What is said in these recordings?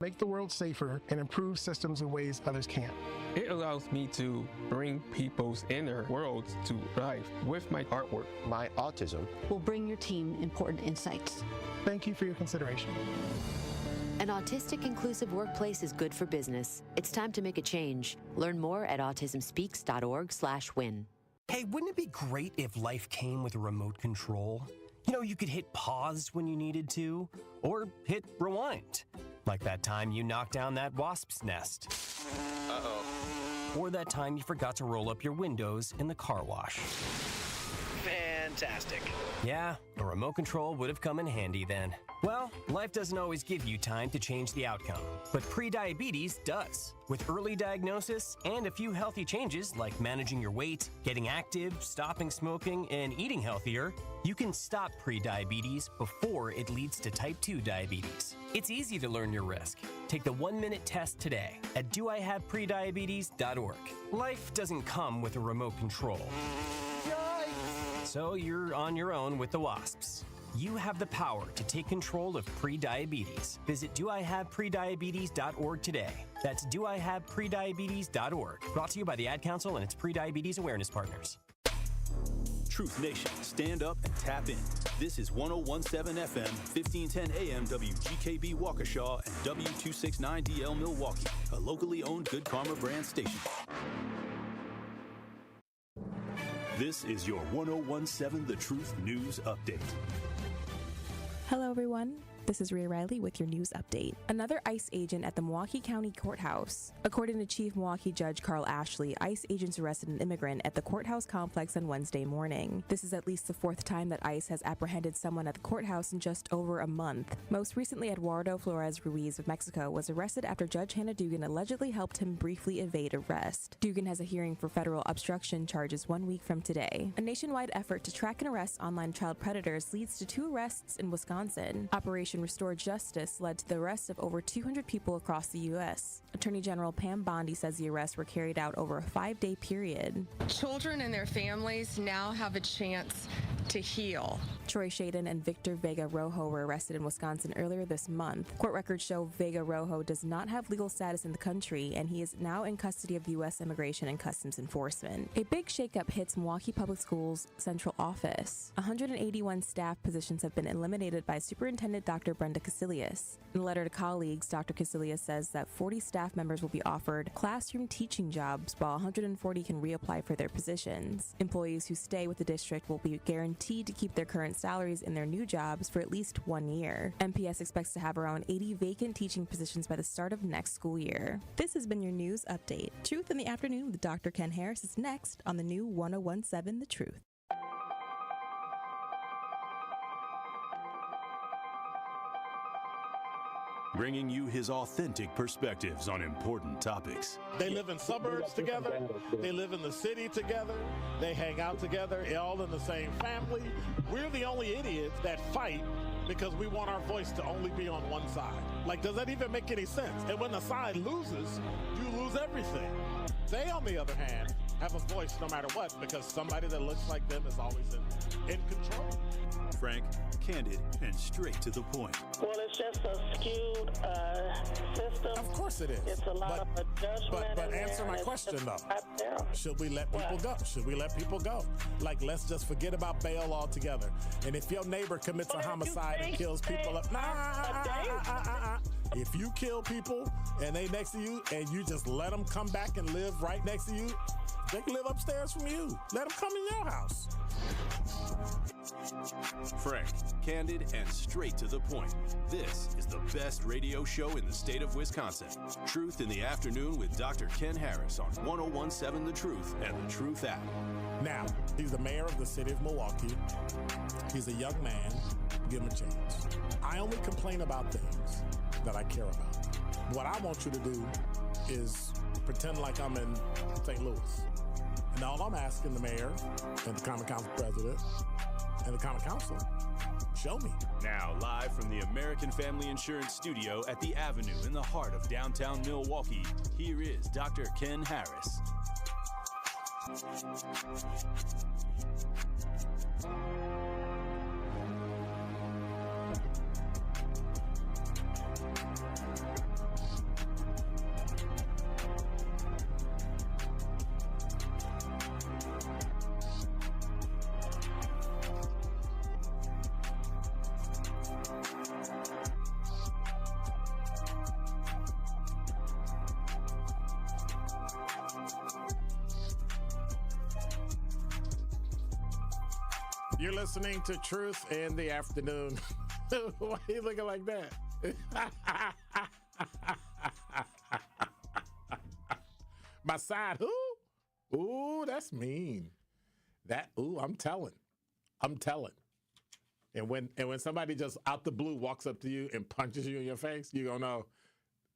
make the world safer, and improve systems in ways others can't. It allows me to bring people's inner worlds to life with my artwork. My autism will bring your team important insights. Thank you for your consideration. An autistic inclusive workplace is good for business. It's time to make a change. Learn more at autismspeaks.org/win. Hey, wouldn't it be great if life came with a remote control? You know, you could hit pause when you needed to, or hit rewind. Like that time you knocked down that wasp's nest. Uh-oh. Or that time you forgot to roll up your windows in the car wash. Fantastic. Yeah, a remote control would have come in handy then. Well, life doesn't always give you time to change the outcome, but prediabetes does. With early diagnosis and a few healthy changes like managing your weight, getting active, stopping smoking, and eating healthier, you can stop prediabetes before it leads to type 2 diabetes. It's easy to learn your risk. Take the 1-minute test today at doihaveprediabetes.org. Life doesn't come with a remote control. So you're on your own with the wasps. You have the power to take control of prediabetes. Visit doihaveprediabetes.org today. That's doihaveprediabetes.org. Brought to you by the Ad Council and its Prediabetes Awareness Partners. Truth Nation, stand up and tap in. This is 1017 FM, 1510 AM WGKB Waukesha and W269DL Milwaukee, a locally owned Good Karma brand station. This is your 1017 The Truth News Update. Hello, everyone. This is Rhea Riley with your news update. Another ICE agent at the Milwaukee County Courthouse. According to Chief Milwaukee Judge Carl Ashley, ICE agents arrested an immigrant at the courthouse complex on Wednesday morning. This is at least the 4th time that ICE has apprehended someone at the courthouse in just over a month. Most recently, Eduardo Flores Ruiz of Mexico was arrested after Judge Hannah Dugan allegedly helped him briefly evade arrest. Dugan has a hearing for federal obstruction charges 1 week from today. A nationwide effort to track and arrest online child predators leads to 2 arrests in Wisconsin. Operation Restore Justice led to the arrest of over 200 people across the U.S. Attorney General Pam Bondi says the arrests were carried out over a 5-day period. Children and their families now have a chance to heal. Troy Shaden and Victor Vega Rojo were arrested in Wisconsin earlier this month. Court records show Vega Rojo does not have legal status in the country, and he is now in custody of U.S. Immigration and Customs Enforcement. A big shakeup hits Milwaukee Public Schools' central office. 181 staff positions have been eliminated by Superintendent Dr. Brenda Casilius. In a letter to colleagues, Dr. Casilius says that 40 staff members will be offered classroom teaching jobs, while 140 can reapply for their positions. Employees who stay with the district will be guaranteed to keep their current salaries in their new jobs for at least 1 year. MPS expects to have around 80 vacant teaching positions by the start of next school year. This has been your news update. Truth in the Afternoon with Dr. Ken Harris is next on the new 1017 The Truth. Bringing you his authentic perspectives on important topics. They live in suburbs together. They live in the city together. They hang out together, all in the same family. We're the only idiots that fight because we want our voice to only be on one side. Like, does that even make any sense? And when the side loses, you lose everything. They, on the other hand, have a voice no matter what because somebody that looks like them is always in control. Frank, candid, and straight to the point. Well, it's just a skewed system. Of course it is. It's a lot of judgment. But answer my question, though. Should we let people go? Should we let people go? Like, let's just forget about bail altogether. And if your neighbor commits a homicide and kills people up, if you kill people and they next to you and you just let them come back and live right next to you, they can live upstairs from you. Let them come in your house. Frank, candid, and straight to the point. This is the best radio show in the state of Wisconsin. Truth in the Afternoon with Dr. Ken Harris on 1017 The Truth and The Truth app. Now, he's the mayor of the city of Milwaukee. He's a young man. Give him a chance. I only complain about things that I care about. What I want you to do is pretend like I'm in St. Louis. And all I'm asking the mayor and the Common Council president and the Common Council, show me. Now, live from the American Family Insurance Studio at the Avenue in the heart of downtown Milwaukee, here is Dr. Ken Harris. You're listening to Truth in the Afternoon. Why are you looking like that? My side, who? Ooh, that's mean. I'm telling. And when somebody just out the blue walks up to you and punches you in your face, you're going to know,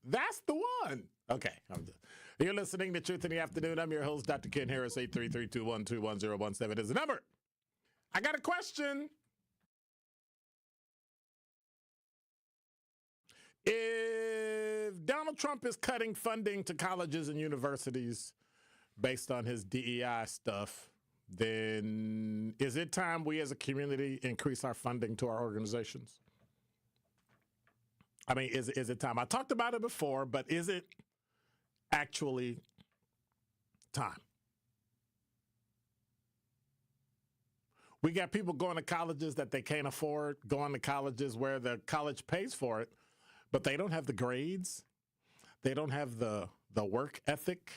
that's the one. Okay. You're listening to Truth in the Afternoon. I'm your host, Dr. Ken Harris. 833-212-1017 is the number. I got a question. If Donald Trump is cutting funding to colleges and universities based on his DEI stuff, then is it time we as a community increase our funding to our organizations? I mean, is it time? I talked about it before, but is it actually time? We got people going to colleges that they can't afford, going to colleges where the college pays for it, but they don't have the grades. They don't have the work ethic.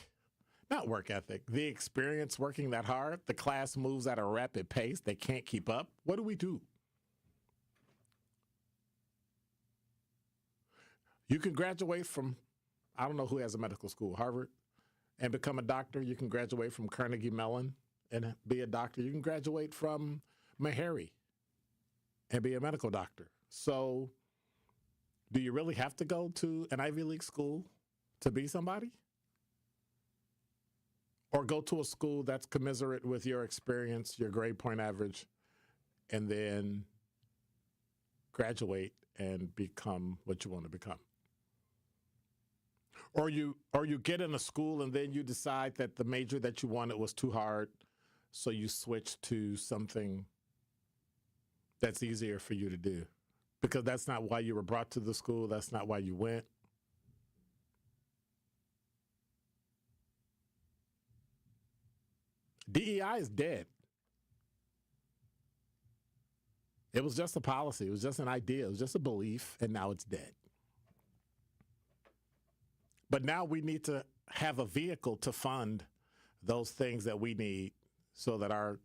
Not work ethic, the experience working that hard. The class moves at a rapid pace. They can't keep up. What do we do? You can graduate from, I don't know who has a medical school, Harvard, and become a doctor. You can graduate from Carnegie Mellon and be a doctor. You can graduate from Meharry and be a medical doctor. So do you really have to go to an Ivy League school to be somebody? Or go to a school that's commensurate with your experience, your grade point average, and then graduate and become what you want to become. Or you get in a school and then you decide that the major that you wanted was too hard, so you switch to something that's easier for you to do. Because that's not why you were brought to the school, that's not why you went. DEI is dead. It was just a policy. It was just an idea. It was just a belief, and now it's dead. But now we need to have a vehicle to fund those things that we need so that our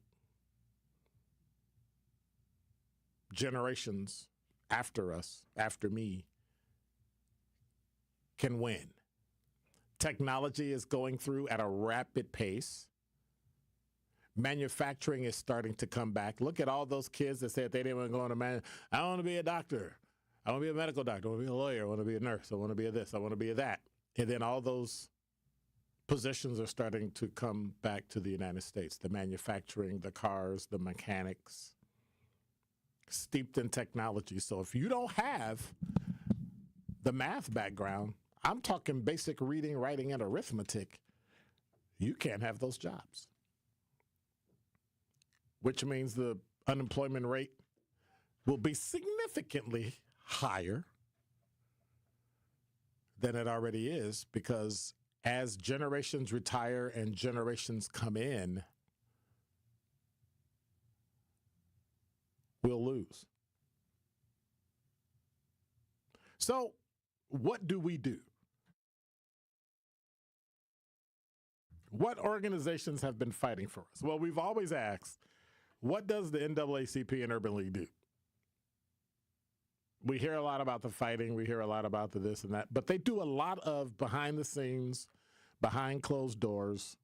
generations after us, after me, can win. Technology is going through at a rapid pace. Manufacturing is starting to come back. Look at all those kids that said they didn't want to go into I want to be a doctor. I want to be a medical doctor. I want to be a lawyer. I want to be a nurse. I want to be a this. I want to be a that. And then all those positions are starting to come back to the United States. The manufacturing, the cars, the mechanics, steeped in technology. So if you don't have the math background, I'm talking basic reading, writing, and arithmetic, you can't have those jobs. Which means the unemployment rate will be significantly higher than it already is, because as generations retire and generations come in, we'll lose. So what do we do? What organizations have been fighting for us? Well, we've always asked, what does the NAACP and Urban League do? We hear a lot about the fighting. We hear a lot about the this and that. But they do a lot of behind the scenes, behind closed doors,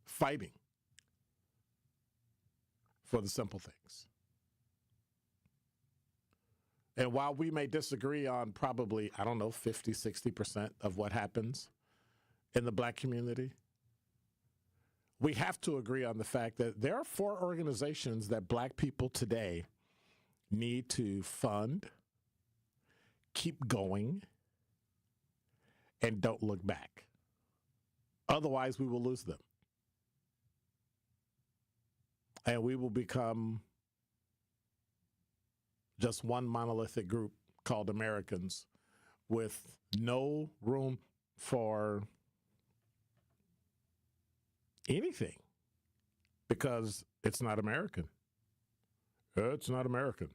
fighting for the simple things. And while we may disagree on probably, 50, 60% of what happens in the black community, we have to agree on the fact that there are 4 organizations that black people today need to fund, keep going, and don't look back. Otherwise, we will lose them. And we will become just one monolithic group called Americans with no room for anything, because it's not American. It's not American.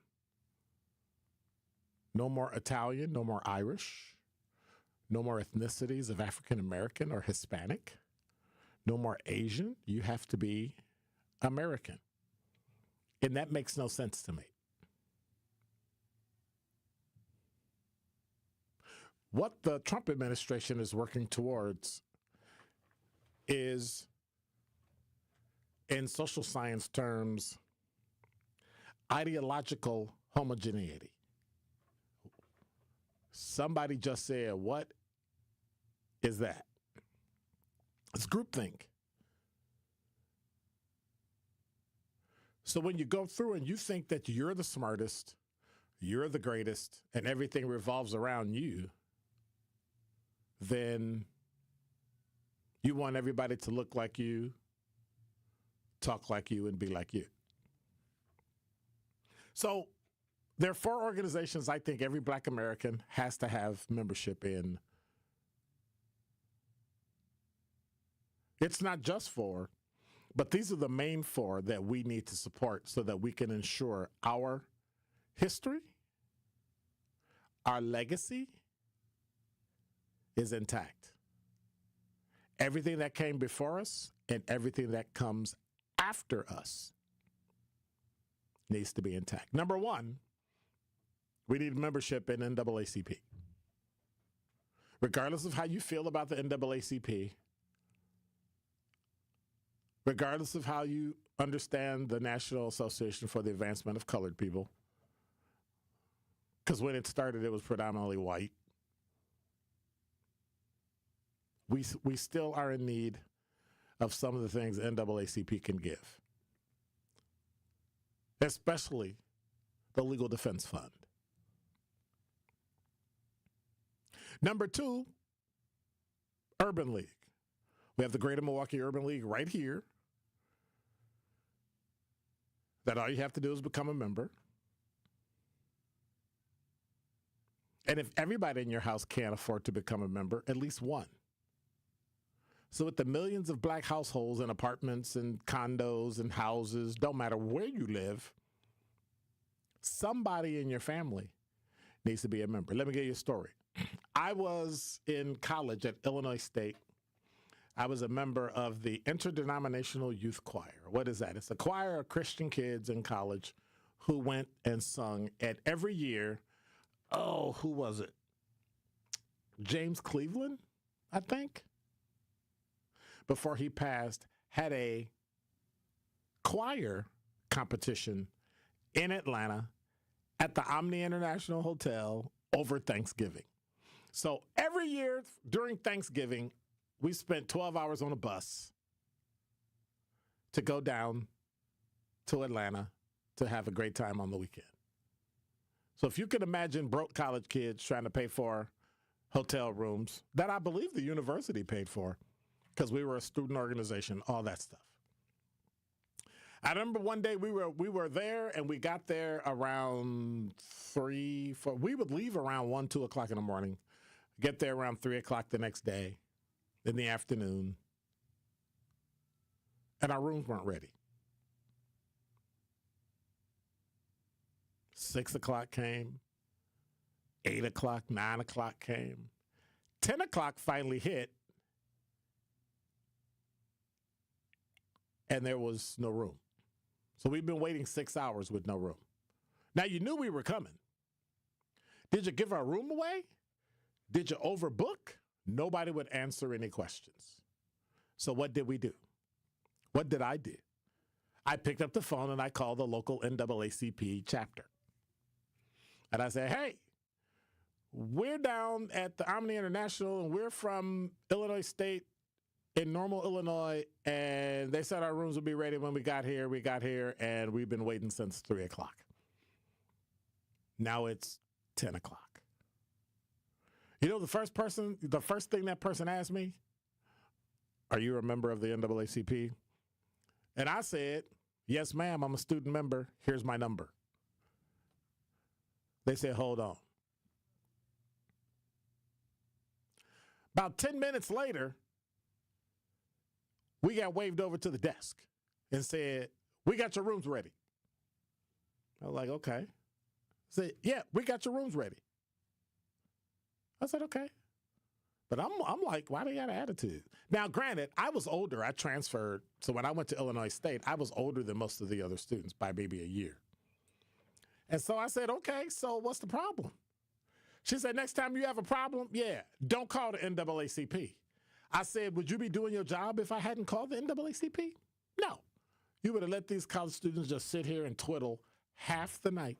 No more Italian, no more Irish, no more ethnicities of African American or Hispanic, no more Asian. You have to be American. And that makes no sense to me. What the Trump administration is working towards is, in social science terms, ideological homogeneity. Somebody just said, what is that? It's groupthink. So when you go through and you think that you're the smartest, you're the greatest, and everything revolves around you, then you want everybody to look like you, talk like you, and be like you. So there are 4 organizations I think every Black American has to have membership in. It's not just 4, but these are the main 4 that we need to support so that we can ensure our history, our legacy is intact. Everything that came before us and everything that comes after us needs to be intact. Number 1, we need membership in NAACP. Regardless of how you feel about the NAACP, regardless of how you understand the National Association for the Advancement of Colored People, because when it started, it was predominantly white. We still are in need of some of the things NAACP can give, especially the Legal Defense Fund. Number 2, Urban League. We have the Greater Milwaukee Urban League right here, that all you have to do is become a member. And if everybody in your house can't afford to become a member, at least one. So with the millions of Black households and apartments and condos and houses, don't matter where you live, somebody in your family needs to be a member. Let me give you a story. I was in college at Illinois State. I was a member of the Interdenominational Youth Choir. What is that? It's a choir of Christian kids in college who went and sung at every year. Oh, who was it? James Cleveland, I think, before he passed, had a choir competition in Atlanta at the Omni International Hotel over Thanksgiving. So every year during Thanksgiving, we spent 12 hours on a bus to go down to Atlanta to have a great time on the weekend. So if you can imagine broke college kids trying to pay for hotel rooms that I believe the university paid for, because we were a student organization, all that stuff. I remember one day we were there and we got there around 3, 4. We would leave around 1, 2 o'clock in the morning, get there around 3 o'clock the next day in the afternoon, and our rooms weren't ready. 6 o'clock came, 8 o'clock, 9 o'clock came, 10 o'clock finally hit, and there was no room. So we've been waiting 6 hours with no room. Now, you knew we were coming. Did you give our room away? Did you overbook? Nobody would answer any questions. So what did we do? What did I do? I picked up the phone and I called the local NAACP chapter. And I said, hey, we're down at the Omni International and we're from Illinois State in Normal, Illinois, and they said our rooms would be ready when we got here. We got here, and we've been waiting since 3 o'clock. Now it's 10 o'clock. You know, the first thing that person asked me, are you a member of the NAACP? And I said, yes, ma'am, I'm a student member. Here's my number. They said, hold on. About 10 minutes later, we got waved over to the desk and said, we got your rooms ready. I was like, okay. I said, yeah, we got your rooms ready. I said, okay. But I'm like, why do they got an attitude? Now, granted, I was older. I transferred. So when I went to Illinois State, I was older than most of the other students by maybe a year. And so I said, okay, so what's the problem? She said, next time you have a problem, don't call the NAACP. I said, would you be doing your job if I hadn't called the NAACP? No. You would have let these college students just sit here and twiddle half the night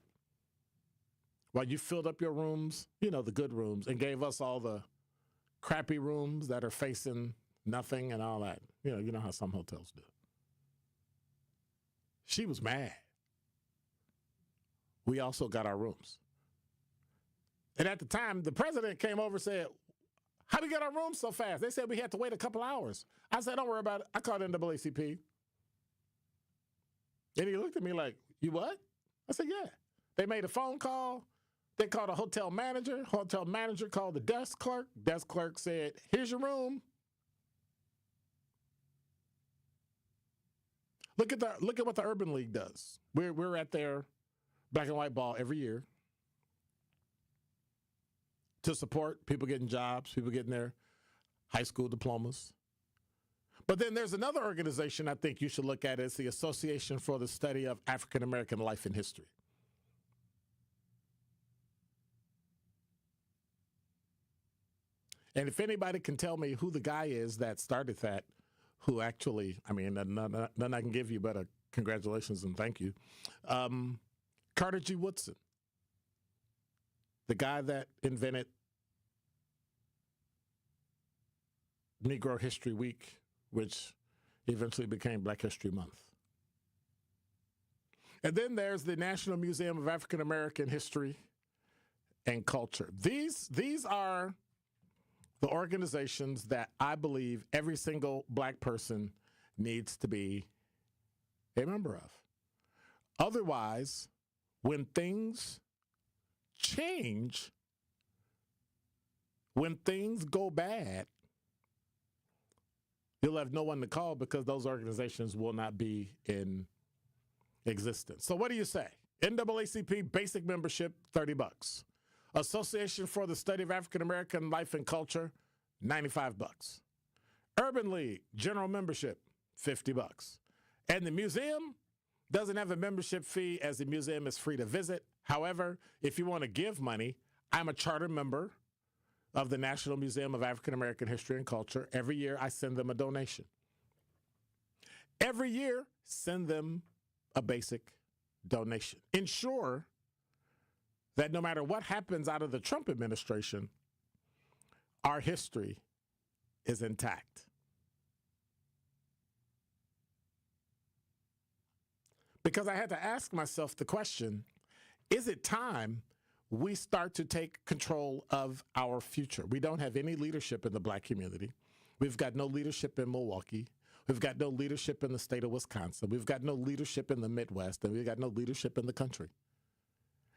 while you filled up your rooms, the good rooms, and gave us all the crappy rooms that are facing nothing and all that. You know how some hotels do. She was mad. We also got our rooms. And at the time, the president came over and said, how we get our rooms so fast? They said we had to wait a couple hours. I said, don't worry about it. I called NAACP. And he looked at me like, you what? I said, yeah. They made a phone call. They called a hotel manager. Hotel manager called the desk clerk. Desk clerk said, here's your room. Look at what the Urban League does. We're at their black and white ball every year to support people getting jobs, people getting their high school diplomas. But then there's another organization I think you should look at. It's the Association for the Study of African American Life and History. And if anybody can tell me who the guy is that started that, who actually, none I can give you but a congratulations and thank you. Carter G. Woodson, the guy that invented Negro History Week, which eventually became Black History Month. And then there's the National Museum of African American History and Culture. These are the organizations that I believe every single black person needs to be a member of. Otherwise, when things change, when things go bad, you'll have no one to call because those organizations will not be in existence. So what do you say? NAACP basic membership, $30. Association for the Study of African American Life and Culture, $95. Urban League general membership, $50. And the museum doesn't have a membership fee, as the museum is free to visit. However, if you want to give money, I'm a charter member of the National Museum of African American History and Culture. Every year I send them a donation. Every year, send them a basic donation. Ensure that no matter what happens out of the Trump administration, our history is intact. Because I had to ask myself the question, is it time we start to take control of our future? We don't have any leadership in the black community. We've got no leadership in Milwaukee. We've got no leadership in the state of Wisconsin. We've got no leadership in the Midwest, and we've got no leadership in the country.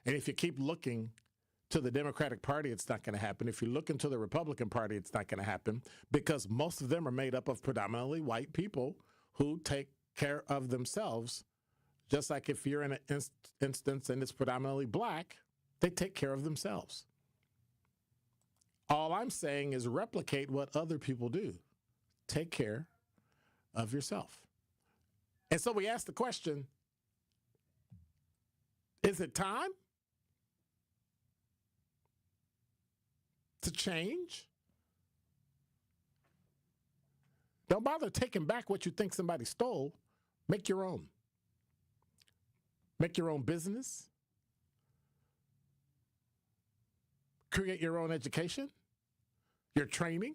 And if you keep looking to the Democratic Party, it's not going to happen. If you look into the Republican Party, it's not going to happen because most of them are made up of predominantly white people who take care of themselves. Just like if you're in an instance and it's predominantly black, they take care of themselves. All I'm saying is replicate what other people do. Take care of yourself. And so we ask the question, is it time to change? Don't bother taking back what you think somebody stole. Make your own. Make your own business. Create your own education, your training.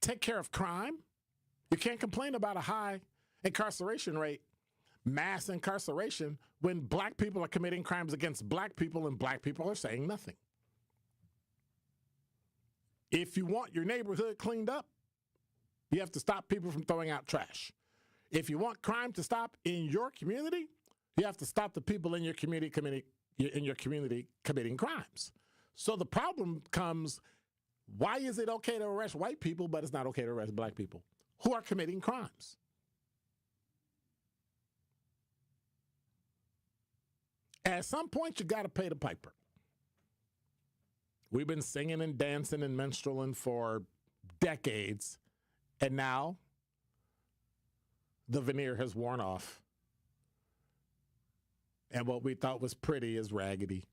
Take care of crime. You can't complain about a high incarceration rate, mass incarceration, when black people are committing crimes against black people and black people are saying nothing. If you want your neighborhood cleaned up, you have to stop people from throwing out trash. If you want crime to stop in your community, you have to stop the people in your community committing crimes. So the problem comes, why is it okay to arrest white people, but it's not okay to arrest black people who are committing crimes? At some point, you got to pay the piper. We've been singing and dancing and minstrelling for decades, and now the veneer has worn off. And what we thought was pretty is raggedy.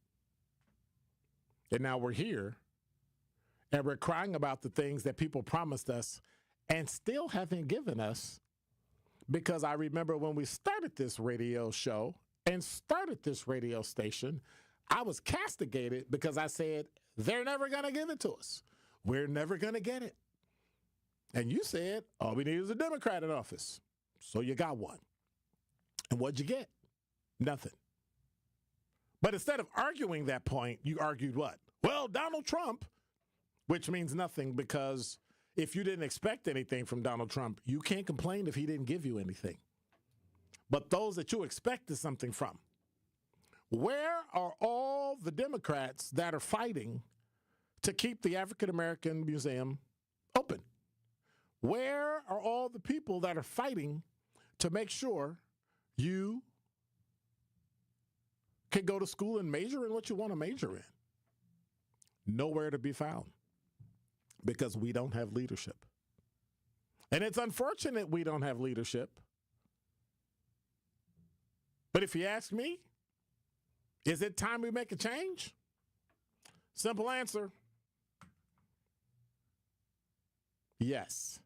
And now we're here, and we're crying about the things that people promised us and still haven't given us. Because I remember when we started this radio show and started this radio station, I was castigated because I said, they're never going to give it to us. We're never going to get it. And you said, all we need is a Democrat in office. So you got one. And what'd you get? Nothing. But instead of arguing that point, you argued what? Well, Donald Trump, which means nothing, because if you didn't expect anything from Donald Trump, you can't complain if he didn't give you anything. But those that you expected something from, where are all the Democrats that are fighting to keep the African American Museum open? Where are all the people that are fighting to make sure you can go to school and major in what you want to major in? Nowhere to be found, because we don't have leadership. And it's unfortunate we don't have leadership. But if you ask me, is it time we make a change? Simple answer. Yes.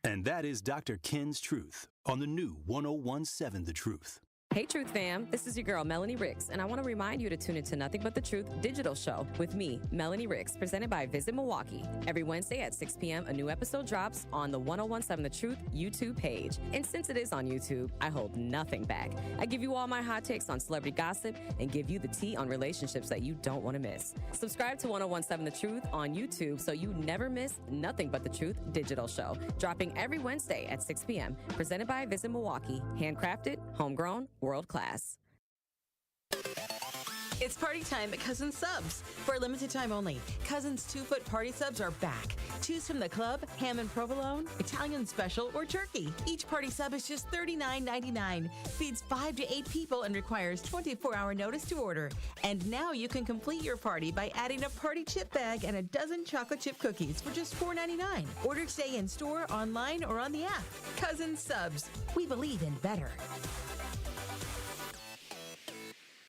And that is Dr. Ken's Truth on the new 1017 The Truth. Hey, Truth fam, this is your girl, Melanie Ricks, and I want to remind you to tune into Nothing But the Truth digital show with me, Melanie Ricks, presented by Visit Milwaukee. Every Wednesday at 6 p.m., a new episode drops on the 1017 The Truth YouTube page. And since it is on YouTube, I hold nothing back. I give you all my hot takes on celebrity gossip and give you the tea on relationships that you don't want to miss. Subscribe to 1017 The Truth on YouTube so you never miss Nothing But the Truth digital show, dropping every Wednesday at 6 p.m., presented by Visit Milwaukee. Handcrafted, homegrown, world class. It's party time at Cousins Subs. For a limited time only, Cousins 2-foot party subs are back. Choose from the club, ham and provolone, Italian special, or turkey. Each party sub is just $39.99. Feeds 5 to 8 people and requires 24-hour notice to order. And now you can complete your party by adding a party chip bag and a dozen chocolate chip cookies for just $4.99. Order today in store, online, or on the app. Cousins Subs. We believe in better.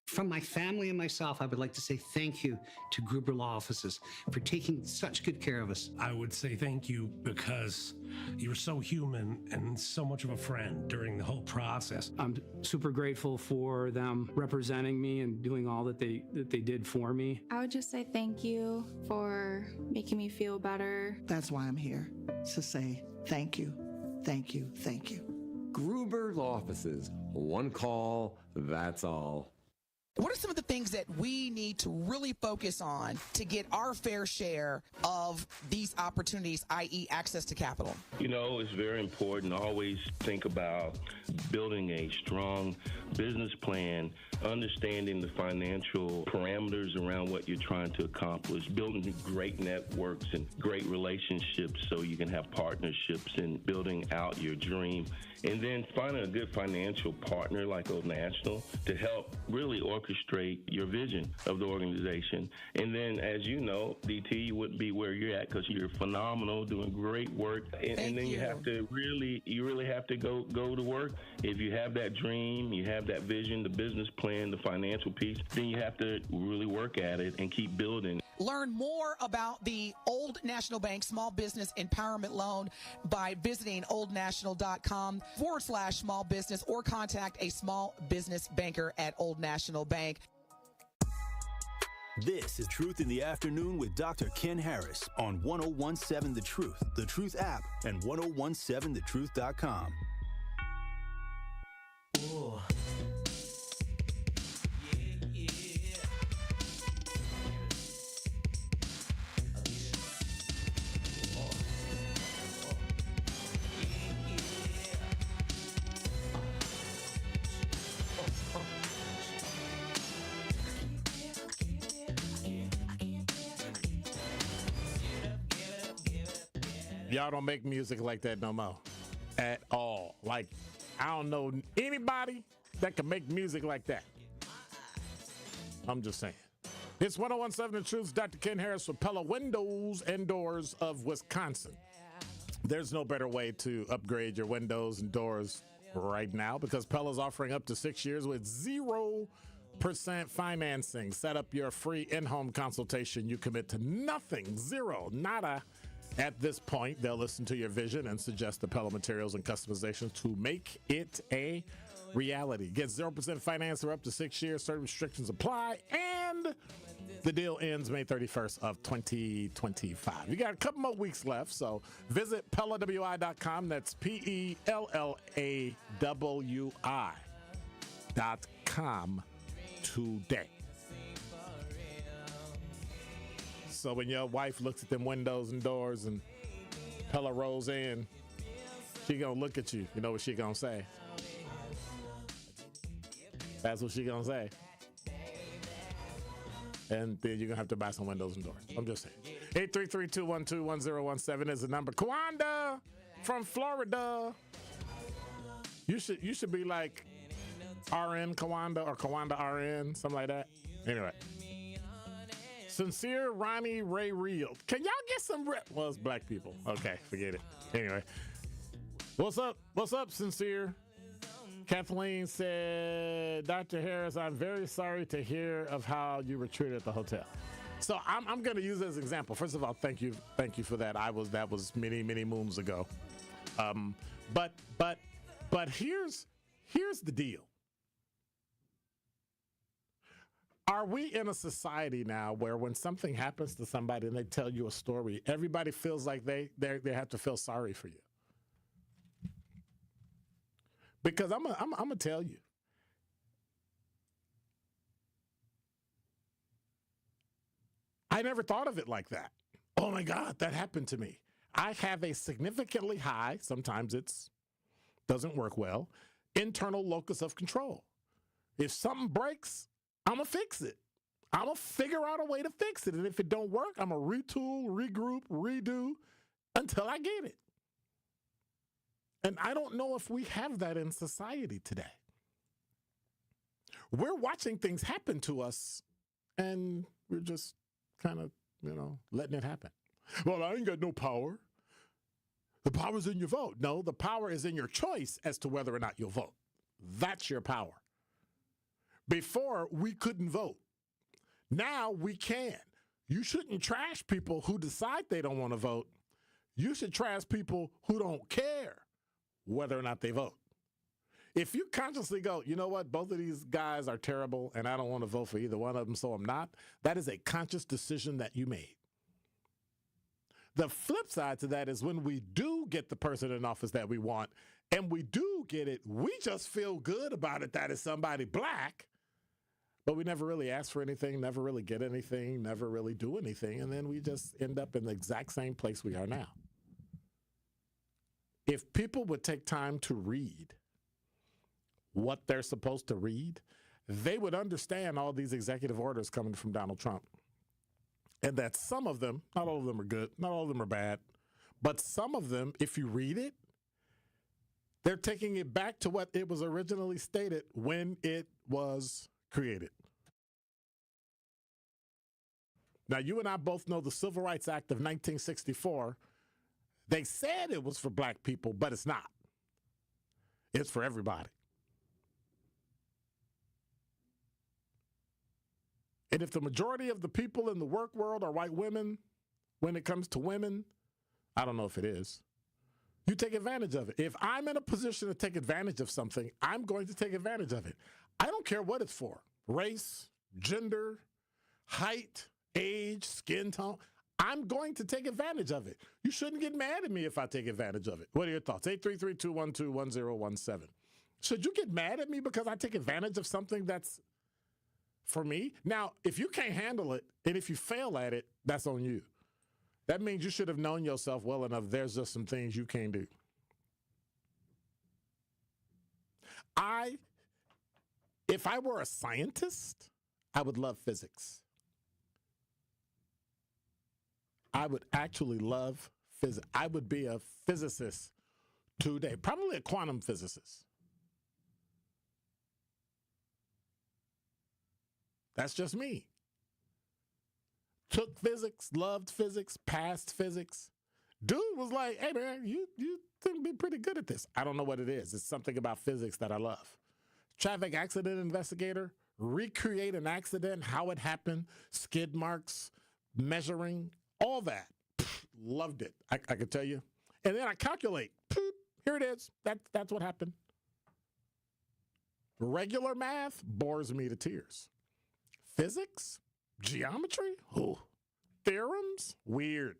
From my family and myself, I would like to say thank you to Gruber Law Offices for taking such good care of us. I would say thank you because you're so human and so much of a friend during the whole process. I'm super grateful for them representing me and doing all that they did for me. I would just say thank you for making me feel better. That's why I'm here, to say thank you, thank you, thank you. Gruber Law Offices, one call, that's all. What are some of the things that we need to really focus on to get our fair share of these opportunities, i.e. access to capital? You know, it's very important to always think about building a strong business plan, understanding the financial parameters around what you're trying to accomplish, building great networks and great relationships so you can have partnerships and building out your dream. And then finding a good financial partner like Old National to help really orchestrate your vision of the organization. And then, as you know, DT, you wouldn't be where you're at because you're phenomenal, doing great work. And then you have to really have to go to work. If you have that dream, you have that vision, the business plan, the financial piece, then you have to really work at it and keep building. Learn more about the Old National Bank Small Business Empowerment Loan by visiting oldnational.com/small business or contact a small business banker at Old National Bank. This is Truth in the Afternoon with Dr. Ken Harris on 1017 The Truth app, and 1017thetruth.com. Ooh. Y'all don't make music like that no more at all. Like, I don't know anybody that can make music like that. I'm just saying. It's 1017 The Truth. Dr. Ken Harris for Pella Windows and Doors of Wisconsin. There's no better way to upgrade your windows and doors right now because Pella's offering up to 6 years with 0% financing. Set up your free in-home consultation. You commit to nothing, zero, nada. At this point, they'll listen to your vision and suggest the Pella materials and customizations to make it a reality. Get 0% finance for up to 6 years. Certain restrictions apply, and the deal ends May 31st of 2025. You got a couple more weeks left, so visit PellaWI.com. That's PellaWI.com today. So when your wife looks at them windows and doors and Pella rolls in, she gonna look at you. You know what she gonna say? That's what she gonna say. And then you're gonna have to buy some windows and doors. I'm just saying. 833-212-1017 is the number. Kawanda from Florida. You should be like RN Kawanda or Kawanda RN, something like that. Anyway. Sincere, Ronnie, Ray Real. Can y'all get some well, it's black people. Okay, forget it. Anyway. What's up? What's up, Sincere? Kathleen said, Dr. Harris, I'm very sorry to hear of how you were treated at the hotel. So I'm going to use it as an example. First of all, thank you for that. That was many moons ago. But here's the deal. Are we in a society now where when something happens to somebody and they tell you a story, everybody feels like they have to feel sorry for you? Because I'm gonna tell you, I never thought of it like that. Oh my God, that happened to me. I have a significantly high, sometimes it's doesn't work well, internal locus of control. If something breaks, I'm gonna fix it. I'm gonna figure out a way to fix it. And if it don't work, I'm gonna retool, regroup, redo until I get it. And I don't know if we have that in society today. We're watching things happen to us and we're just kind of, letting it happen. Well, I ain't got no power. The power's in your vote. No, the power is in your choice as to whether or not you'll vote. That's your power. Before, we couldn't vote. Now we can. You shouldn't trash people who decide they don't want to vote. You should trash people who don't care whether or not they vote. If you consciously go, you know what, both of these guys are terrible and I don't want to vote for either one of them, so I'm not, that is a conscious decision that you made. The flip side to that is when we do get the person in office that we want and we do get it, we just feel good about it that it's somebody black, but we never really ask for anything, never really get anything, never really do anything, and then we just end up in the exact same place we are now. If people would take time to read what they're supposed to read, they would understand all these executive orders coming from Donald Trump. And that some of them, not all of them are good, not all of them are bad, but some of them, if you read it, they're taking it back to what it was originally stated when it was created. Now, you and I both know the Civil Rights Act of 1964. They said it was for black people, but it's not. It's for everybody. And if the majority of the people in the work world are white women, when it comes to women, I don't know if it is, you take advantage of it. If I'm in a position to take advantage of something, I'm going to take advantage of it. I don't care what it's for. Race, gender, height, age, skin tone. I'm going to take advantage of it. You shouldn't get mad at me if I take advantage of it. What are your thoughts? 833-212-1017. Should you get mad at me because I take advantage of something that's for me? Now, if you can't handle it and if you fail at it, that's on you. That means you should have known yourself well enough. There's just some things you can't do. If I were a scientist, I would love physics. I would actually love physics. I would be a physicist today, probably a quantum physicist. That's just me. took physics, loved physics, passed physics. Dude was like, hey, man, you think you'd be pretty good at this. I don't know what it is. It's something about physics that I love. Traffic accident investigator, recreate an accident, how it happened, skid marks, measuring, all that. Loved it. I could tell you. And then I calculate. Here it is. That's what happened. Regular math bores me to tears. Physics? Geometry? Ooh. Theorems? Weird.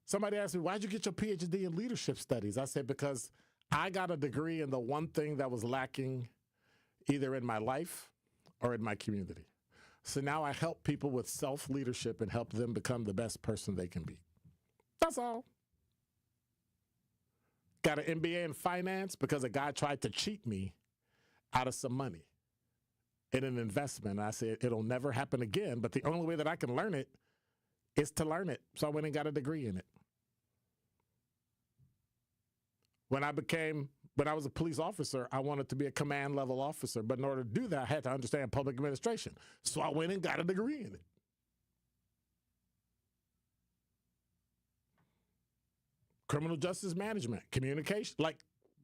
Somebody asked me, why'd you get your PhD in leadership studies? I said, because I got a degree in the one thing that was lacking either in my life or in my community. So now I help people with self-leadership and help them become the best person they can be. That's all. Got an MBA in finance because a guy tried to cheat me out of some money in an investment. I said, it'll never happen again, but the only way that I can learn it is to learn it. So I went and got a degree in it. When I was a police officer, I wanted to be a command level officer, but in order to do that, I had to understand public administration. So I went and got a degree in it. Criminal justice management, communication, like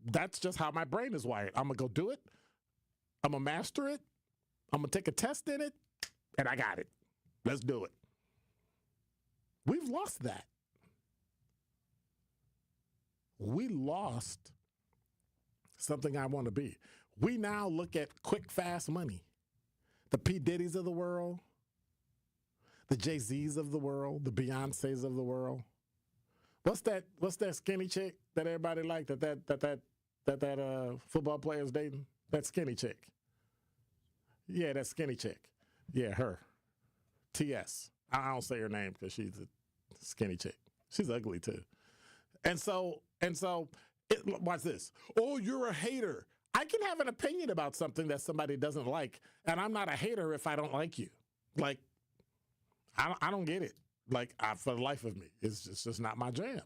that's just how my brain is wired. I'm gonna go do it. I'm gonna master it. I'm gonna take a test in it, and I got it. Let's do it. We've lost that. We lost something I want to be. We now look at quick, fast money. The P. Diddy's of the world, the Jay-Z's of the world, the Beyoncé's of the world. What's that skinny chick that everybody liked that football player's dating? That skinny chick. Yeah, that skinny chick. Yeah, her. T.S. I don't say her name because she's a skinny chick. She's ugly too. And so, watch this. Oh, you're a hater. I can have an opinion about something that somebody doesn't like, and I'm not a hater if I don't like you. Like, I don't get it. Like, for the life of me, it's just not my jam.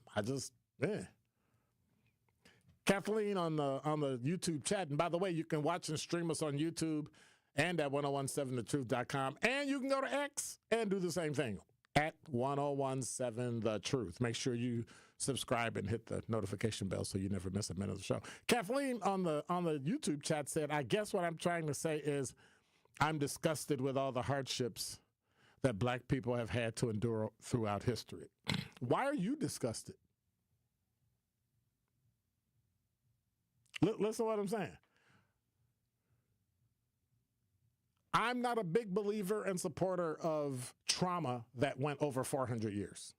Kathleen on the YouTube chat, and by the way, you can watch and stream us on YouTube and at 1017thetruth.com, and you can go to X and do the same thing at 1017thetruth. Make sure you subscribe and hit the notification bell so you never miss a minute of the show. Kathleen on the YouTube chat said, I guess what I'm trying to say is I'm disgusted with all the hardships that black people have had to endure throughout history. Why are you disgusted? Listen to what I'm saying. I'm not a big believer and supporter of trauma that went over 400 years.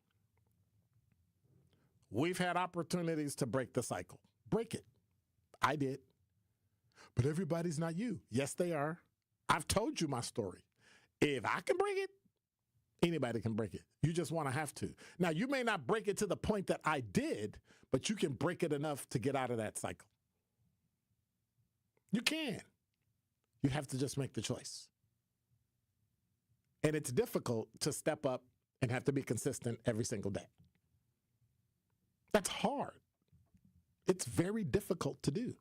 We've had opportunities to break the cycle. Break it. I did. But everybody's not you. Yes, they are. I've told you my story. If I can break it, anybody can break it. You just want to have to. Now, you may not break it to the point that I did, but you can break it enough to get out of that cycle. You can. You have to just make the choice. And it's difficult to step up and have to be consistent every single day. That's hard. It's very difficult to do.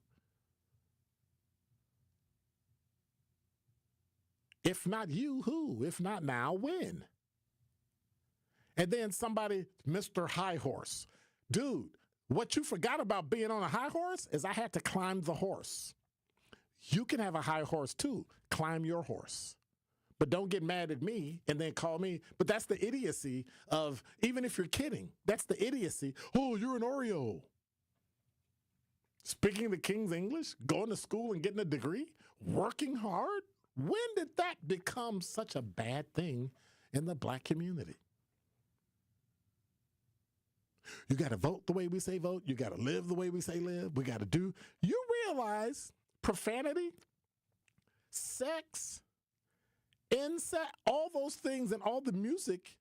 If not you, who? If not now, when? And then somebody, Mr. High Horse. Dude, what you forgot about being on a high horse is I had to climb the horse. You can have a high horse too. Climb your horse. But don't get mad at me and then call me. But that's the idiocy of, even if you're kidding, that's the idiocy. Oh, you're an Oreo. Speaking the King's English, going to school and getting a degree, working hard. When did that become such a bad thing in the black community? You got to vote the way we say vote. You got to live the way we say live. We got to do. You realize profanity, sex, incest, all those things and all the music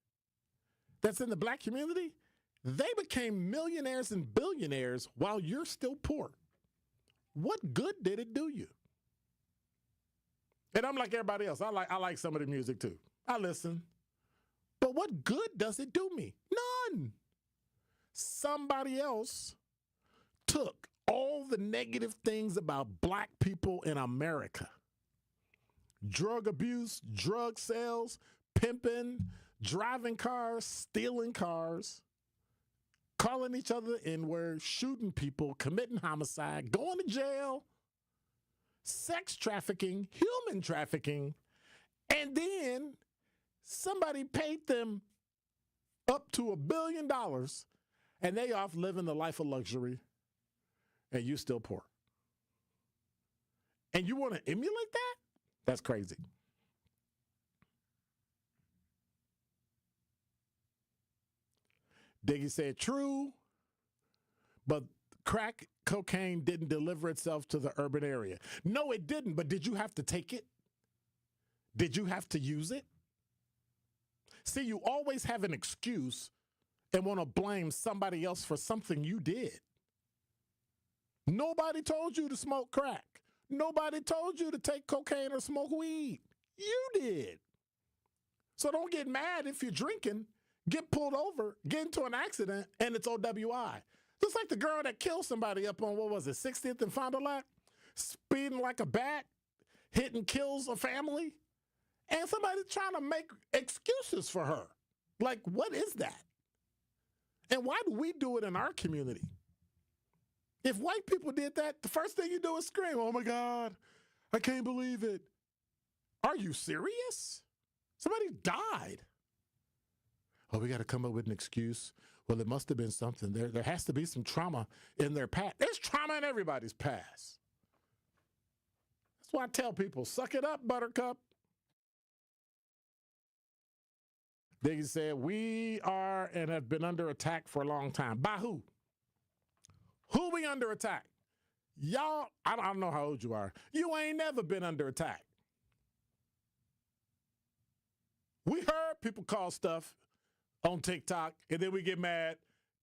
that's in the black community, they became millionaires and billionaires while you're still poor. What good did it do you? And I'm like everybody else. I like some of the music too. I listen. But what good does it do me? None. Somebody else took all the negative things about black people in America. Drug abuse, drug sales, pimping, driving cars, stealing cars, calling each other N-word, shooting people, committing homicide, going to jail, sex trafficking, human trafficking, and then somebody paid them up to $1 billion and they off living the life of luxury and you still poor. And you want to emulate that? That's crazy. Diggy said, true, but crack cocaine didn't deliver itself to the urban area. No, it didn't, but did you have to take it? Did you have to use it? See, you always have an excuse and want to blame somebody else for something you did. Nobody told you to smoke crack. Nobody told you to take cocaine or smoke weed. You did. So don't get mad if you're drinking, get pulled over, get into an accident, and it's OWI. Just like the girl that killed somebody up on, 60th and Fond du Lac? Speeding like a bat, hitting kills a family, and somebody's trying to make excuses for her. Like, what is that? And why do we do it in our community? If white people did that, the first thing you do is scream, oh my God, I can't believe it. Are you serious? Somebody died. Oh, we got to come up with an excuse. Well, it must have been something. There has to be some trauma in their past. There's trauma in everybody's past. That's why I tell people, suck it up, Buttercup. Diggy said, we are and have been under attack for a long time. By who? Who we under attack? Y'all, I don't know how old you are. You ain't never been under attack. We heard people call stuff on TikTok, and then we get mad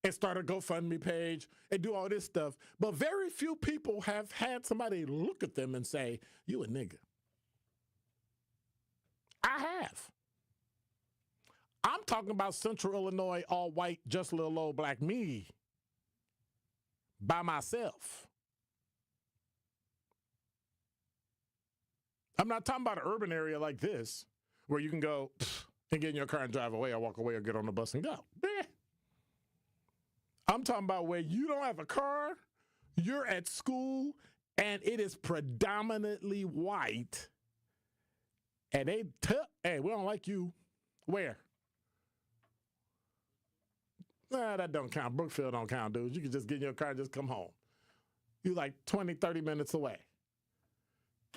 and start a GoFundMe page and do all this stuff. But very few people have had somebody look at them and say, you a nigga. I have. I'm talking about Central Illinois, all white, just a little old black me by myself. I'm not talking about an urban area like this where you can go and get in your car and drive away or walk away or get on the bus and go. I'm talking about where you don't have a car, you're at school, and it is predominantly white. And they hey, we don't like you. Where? Nah, that don't count. Brookfield don't count, dude. You can just get in your car and just come home. You like 20, 30 minutes away.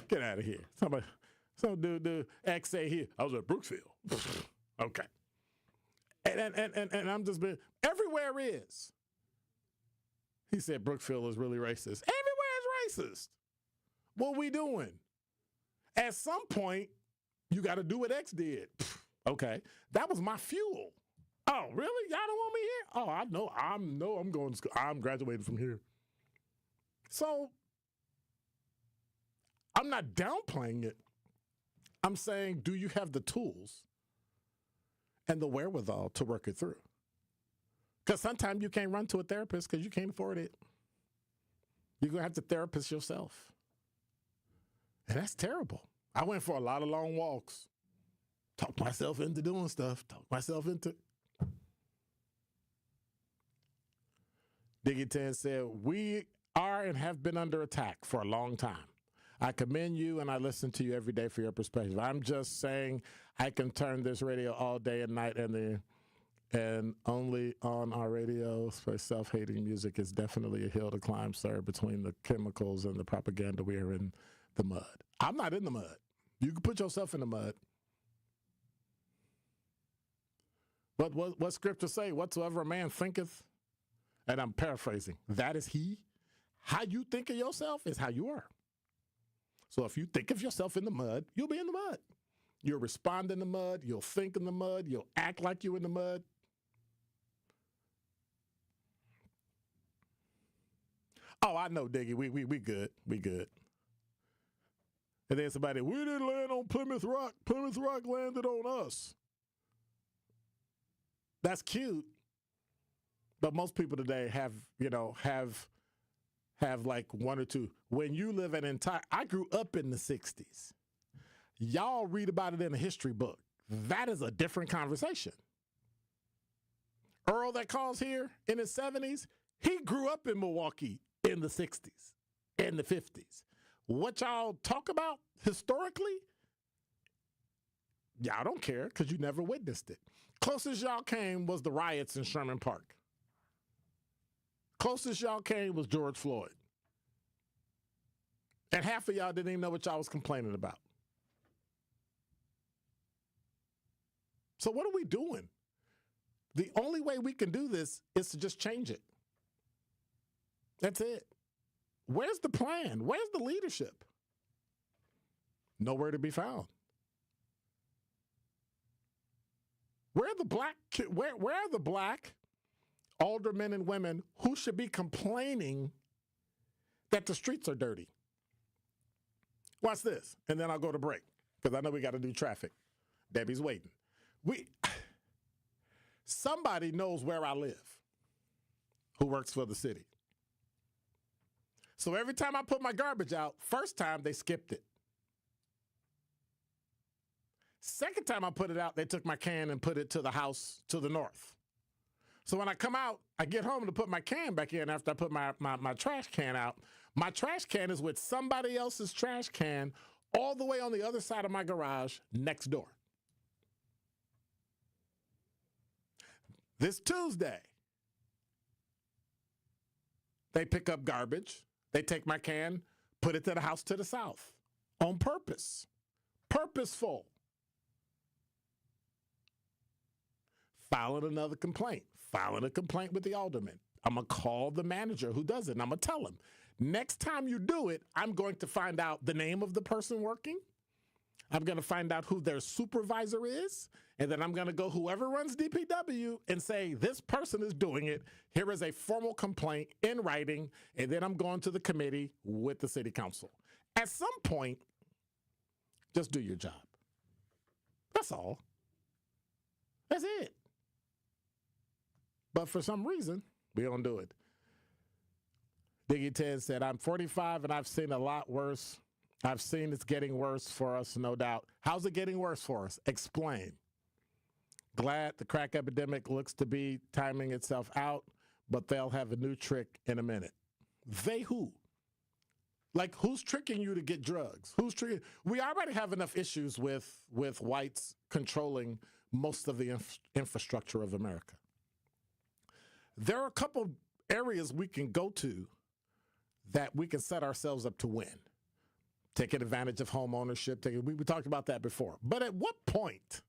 Get out of here. Some dude, X say here, I was at Brookfield. Okay. And I'm just being, everywhere is. He said Brookfield is really racist. Everywhere is racist. What we doing? At some point, you got to do what X did. Okay. That was my fuel. Oh, really? Y'all don't want me here? Oh, I know I'm going to school. I'm graduating from here. So I'm not downplaying it. I'm saying, do you have the tools and the wherewithal to work it through? Because sometimes you can't run to a therapist because you can't afford it. You're going to have to therapist yourself. And that's terrible. I went for a lot of long walks. Talked myself into doing stuff. Talked myself into... Diggy 10 said, we are and have been under attack for a long time. I commend you and I listen to you every day for your perspective. I'm just saying I can turn this radio all day and night and only on our radio for self-hating music is definitely a hill to climb, sir, between the chemicals and the propaganda. We are in the mud. I'm not in the mud. You can put yourself in the mud. But what scripture say? Whatsoever a man thinketh, and I'm paraphrasing, that is he. How you think of yourself is how you are. So if you think of yourself in the mud, you'll be in the mud. You'll respond in the mud. You'll think in the mud. You'll act like you're in the mud. Oh, I know, Diggy. We good. We good. And then somebody, we didn't land on Plymouth Rock. Plymouth Rock landed on us. That's cute. But most people today have like one or two. When you live an entire, I grew up in the 60s. Y'all read about it in a history book. that is a different conversation. Earl that calls here in his 70s, he grew up in Milwaukee in the 60s and the 50s. What y'all talk about historically, y'all don't care because you never witnessed it. Closest y'all came was the riots in Sherman Park. Closest y'all came was George Floyd. And half of y'all didn't even know what y'all was complaining about. So what are we doing? The only way we can do this is to just change it. That's it. Where's the plan? Where's the leadership? Nowhere to be found. Where are the black aldermen and women who should be complaining that the streets are dirty? Watch this, and then I'll go to break, because I know we got to do traffic. Debbie's waiting. Somebody knows where I live who works for the city. So every time I put my garbage out, first time they skipped it. Second time I put it out, they took my can and put it to the house to the north. So when I come out, I get home to put my can back in after I put my trash can out. My trash can is with somebody else's trash can all the way on the other side of my garage next door. This Tuesday, they pick up garbage. They take my can, put it to the house to the south on purpose. Purposeful. Filing another complaint. Filing a complaint with the alderman. I'm going to call the manager who does it, and I'm going to tell him, next time you do it, I'm going to find out the name of the person working. I'm going to find out who their supervisor is, and then I'm going to go whoever runs DPW and say, this person is doing it. Here is a formal complaint in writing, and then I'm going to the committee with the city council. At some point, just do your job. That's all. That's it. But for some reason, we don't do it. Diggy Ted said, I'm 45 and I've seen a lot worse. I've seen it's getting worse for us, no doubt. How's it getting worse for us? Explain. Glad the crack epidemic looks to be timing itself out, but they'll have a new trick in a minute. They who? Like, who's tricking you to get drugs? Who's tricking? We already have enough issues with whites controlling most of the infrastructure of America. There are a couple areas we can go to that we can set ourselves up to win. Taking advantage of home ownership. We talked about that before. But at what point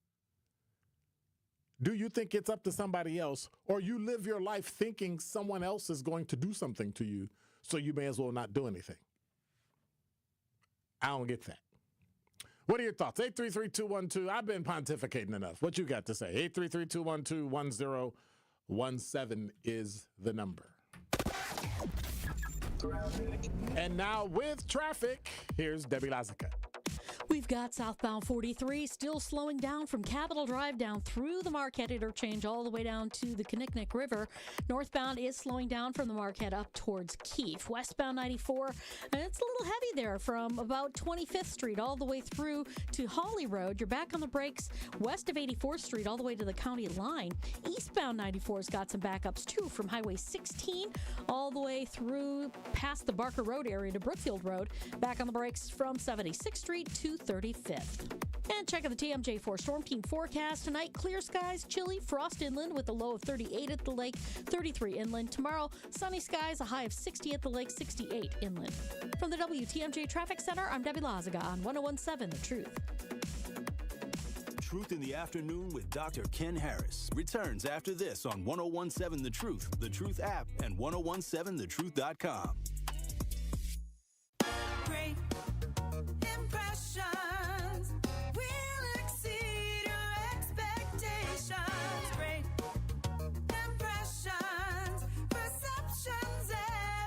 do you think it's up to somebody else, or you live your life thinking someone else is going to do something to you, so you may as well not do anything? I don't get that. What are your thoughts? 833-212. I've been pontificating enough. What you got to say? 833-212-1017 is the number. And now with traffic, here's Debbie Lazica. We've got southbound 43 still slowing down from Capitol Drive down through the Marquette interchange all the way down to the Kinnickinnic River. Northbound is slowing down from the Marquette up towards Keefe. Westbound 94, it's a little heavy there from about 25th Street all the way through to Hawley Road. You're back on the brakes west of 84th Street all the way to the county line. Eastbound 94's got some backups too from Highway 16 all the way through past the Barker Road area to Brookfield Road. Back on the brakes from 76th Street to 35th. And check out the TMJ4 Storm Team forecast. Tonight, clear skies, chilly, frost inland with a low of 38 at the lake, 33 inland. Tomorrow, sunny skies, a high of 60 at the lake, 68 inland. From the WTMJ Traffic Center, I'm Debbie Laziga on 101.7 The Truth. Truth in the Afternoon with Dr. Ken Harris returns after this on 101.7 The Truth app, and 1017thetruth.com. Great impressions will exceed your expectations. Great impressions, perceptions,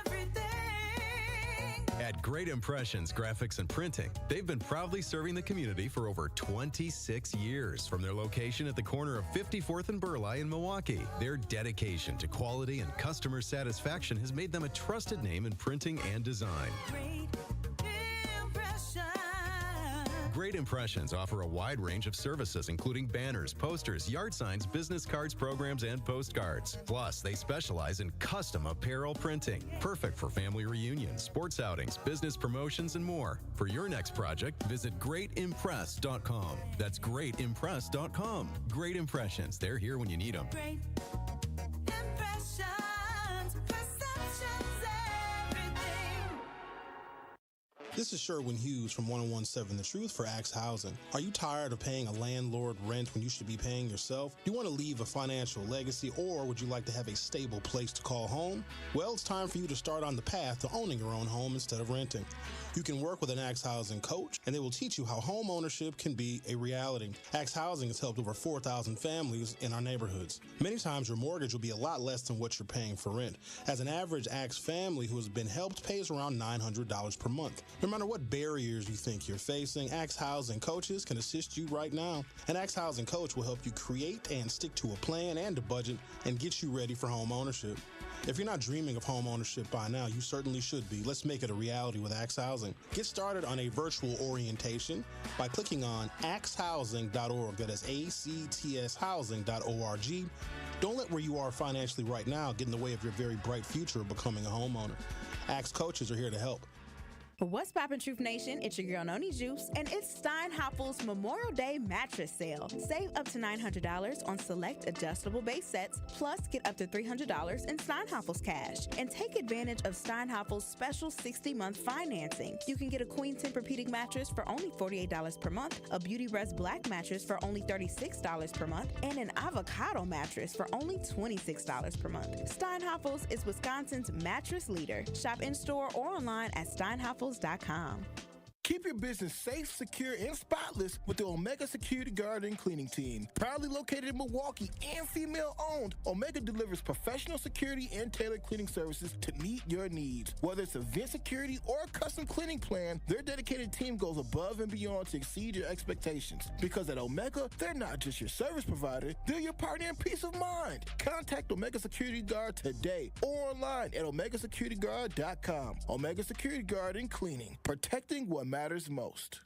everything. At Great Impressions Graphics and Printing, they've been proudly serving the community for over 26 years. From their location at the corner of 54th and Burleigh in Milwaukee, their dedication to quality and customer satisfaction has made them a trusted name in printing and design. Great impressions. Great Impressions offer a wide range of services, including banners, posters, yard signs, business cards, programs, and postcards. Plus, they specialize in custom apparel printing, perfect for family reunions, sports outings, business promotions, and more. For your next project, visit greatimpress.com. That's greatimpress.com. Great Impressions. They're here when you need them. Great impressions, perceptions, everything. This is Sherwin Hughes from 1017 The Truth for Axe Housing. Are you tired of paying a landlord rent when you should be paying yourself? Do you want to leave a financial legacy, or would you like to have a stable place to call home? Well, it's time for you to start on the path to owning your own home instead of renting. You can work with an Axe Housing coach, and they will teach you how home ownership can be a reality. Axe Housing has helped over 4,000 families in our neighborhoods. Many times your mortgage will be a lot less than what you're paying for rent. As an average Axe family who has been helped pays around $900 per month. No matter what barriers you think you're facing, Axe Housing coaches can assist you right now. An Axe Housing coach will help you create and stick to a plan and a budget and get you ready for home ownership. If you're not dreaming of home ownership by now, you certainly should be. Let's make it a reality with Axe Housing. Get started on a virtual orientation by clicking on axehousing.org. That is ACTS housing.org. Don't let where you are financially right now get in the way of your very bright future of becoming a homeowner. Axe coaches are here to help. What's poppin', Truth Nation? It's your girl Noni Juice, and it's Steinhaffel's Memorial Day mattress sale. Save up to $900 on select adjustable base sets, plus get up to $300 in Steinhaffel's cash. And take advantage of Steinhaffel's special 60-month financing. You can get a Queen Tempur-Pedic mattress for only $48 per month, a Beauty Rest Black mattress for only $36 per month, and an Avocado mattress for only $26 per month. Steinhaffel's is Wisconsin's mattress leader. Shop in-store or online at steinhaffels.com. Keep your business safe, secure, and spotless with the Omega Security Guard and Cleaning Team. Proudly located in Milwaukee and female-owned, Omega delivers professional security and tailored cleaning services to meet your needs. Whether it's event security or a custom cleaning plan, their dedicated team goes above and beyond to exceed your expectations. Because at Omega, they're not just your service provider, they're your partner in peace of mind. Contact Omega Security Guard today or online at omegasecurityguard.com. Omega Security Guard and Cleaning, protecting what matters most.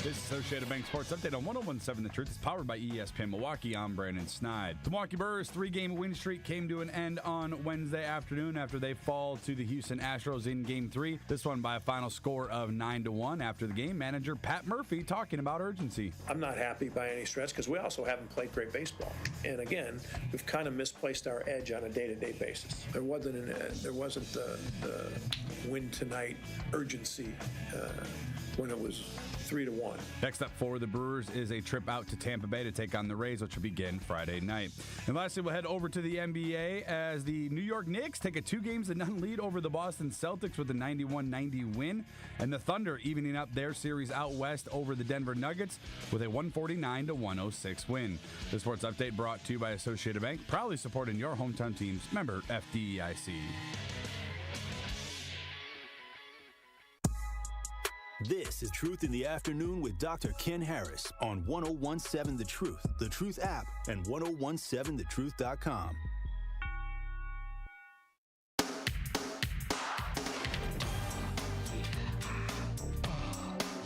This is Associated Bank Sports Update on 1017 The Truth. It's powered by ESPN Milwaukee. I'm Brandon Snide. The Milwaukee Brewers' 3-game win streak came to an end on Wednesday afternoon after they fall to the Houston Astros in Game 3. This one by a final score of 9-1. After the game, manager Pat Murphy talking about urgency. I'm not happy by any stretch because we also haven't played great baseball. And again, we've kind of misplaced our edge on a day-to-day basis. There wasn't the win tonight urgency when it was 3-1. Next up for the Brewers is a trip out to Tampa Bay to take on the Rays, which will begin Friday night. And lastly, we'll head over to the NBA as the New York Knicks take a 2-0 lead over the Boston Celtics with a 91-90 win, and the Thunder evening up their series out west over the Denver Nuggets with a 149-106 win. The sports update brought to you by Associated Bank, proudly supporting your hometown teams. Member FDIC. This is Truth in the Afternoon with Dr. Ken Harris on 1017 The Truth app, and 1017thetruth.com.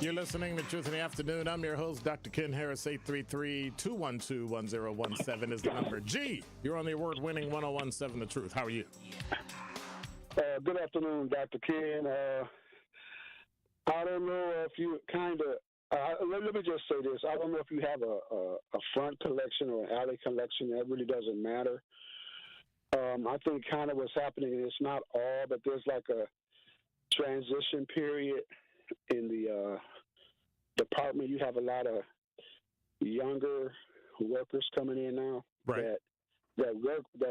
You're listening to Truth in the Afternoon. I'm your host, Dr. Ken Harris. 833-212-1017 is the number. G, you're on the award-winning 1017 The Truth. How are you? Good afternoon, Dr. Ken. I don't know if you kind of, let me just say this. I don't know if you have a front collection or an alley collection. That really doesn't matter. I think kind of what's happening, it's not all, but there's like a transition period in the department. You have a lot of younger workers coming in now. Right. That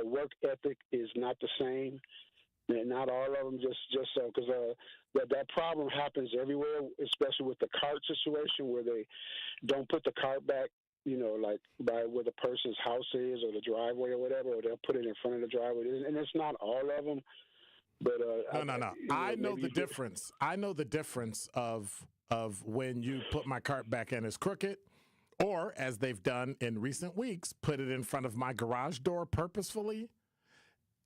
work ethic is not the same. And not all of them, just so, because that problem happens everywhere, especially with the cart situation where they don't put the cart back, like by where the person's house is or the driveway or whatever, or they'll put it in front of the driveway. And it's not all of them. But no. I know the difference. I know the difference of when you put my cart back in as crooked, or as they've done in recent weeks, put it in front of my garage door purposefully,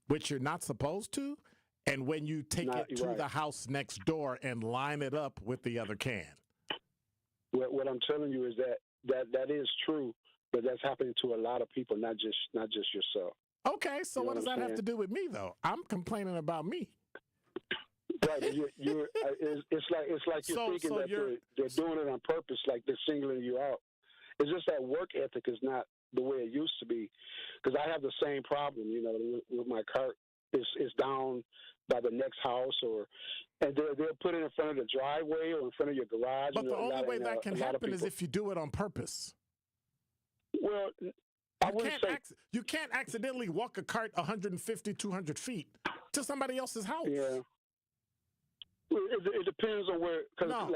which you're not supposed to. And when you take it to the house next door and line it up with the other can. What I'm telling you is that is true, but that's happening to a lot of people, not just yourself. Okay, so what does that have to do with me, though? I'm complaining about me. Right, it's like you're thinking that they're doing it on purpose, like they're singling you out. It's just that work ethic is not the way it used to be. Because I have the same problem, with my cart. It's down by the next house, and they'll put it in front of the driveway or in front of your garage. But the only way that can happen is if you do it on purpose. Well, you can't accidentally walk a cart 150, 200 feet to somebody else's house. Yeah. It depends on where. No.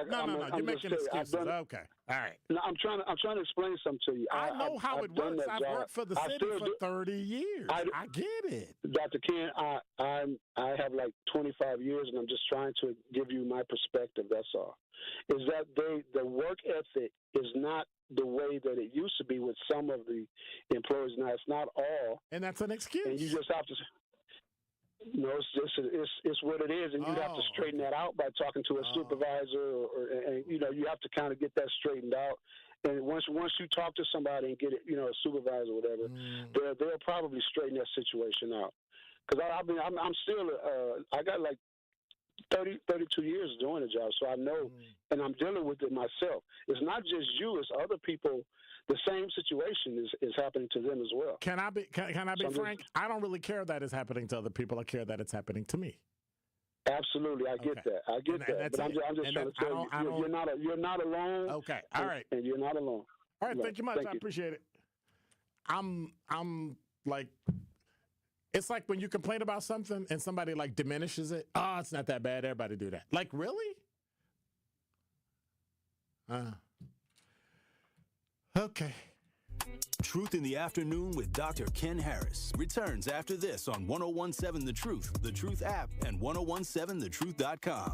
You're making excuses. Okay, all right. No, I'm trying to explain something to you. I know how it works. I've worked for the city for 30 years. I get it. Dr. Ken, I have like 25 years, and I'm just trying to give you my perspective. That's all. Is that the work ethic is not the way that it used to be with some of the employees. Now, it's not all. And that's an excuse. And you just have to. No, it's what it is, and you have to straighten that out by talking to a supervisor, and you have to kind of get that straightened out. And once you talk to somebody and get it, a supervisor or whatever, they'll probably straighten that situation out. Because I'm still I got like 32 years doing the job, so I know, and I'm dealing with it myself. It's not just you; it's other people. The same situation is happening to them as well. Can I be frank? I don't really care that it's happening to other people. I care that it's happening to me. Absolutely, I get that. I get that. But I'm just trying to tell you, you're not alone. Okay, all right. And you're not alone. All right, thank you much. I appreciate it. I'm like, it's like when you complain about something and somebody like diminishes it. Oh, it's not that bad. Everybody do that. Like, really? Okay. Truth in the Afternoon with Dr. Ken Harris returns after this on 1017 The Truth app, and 1017thetruth.com.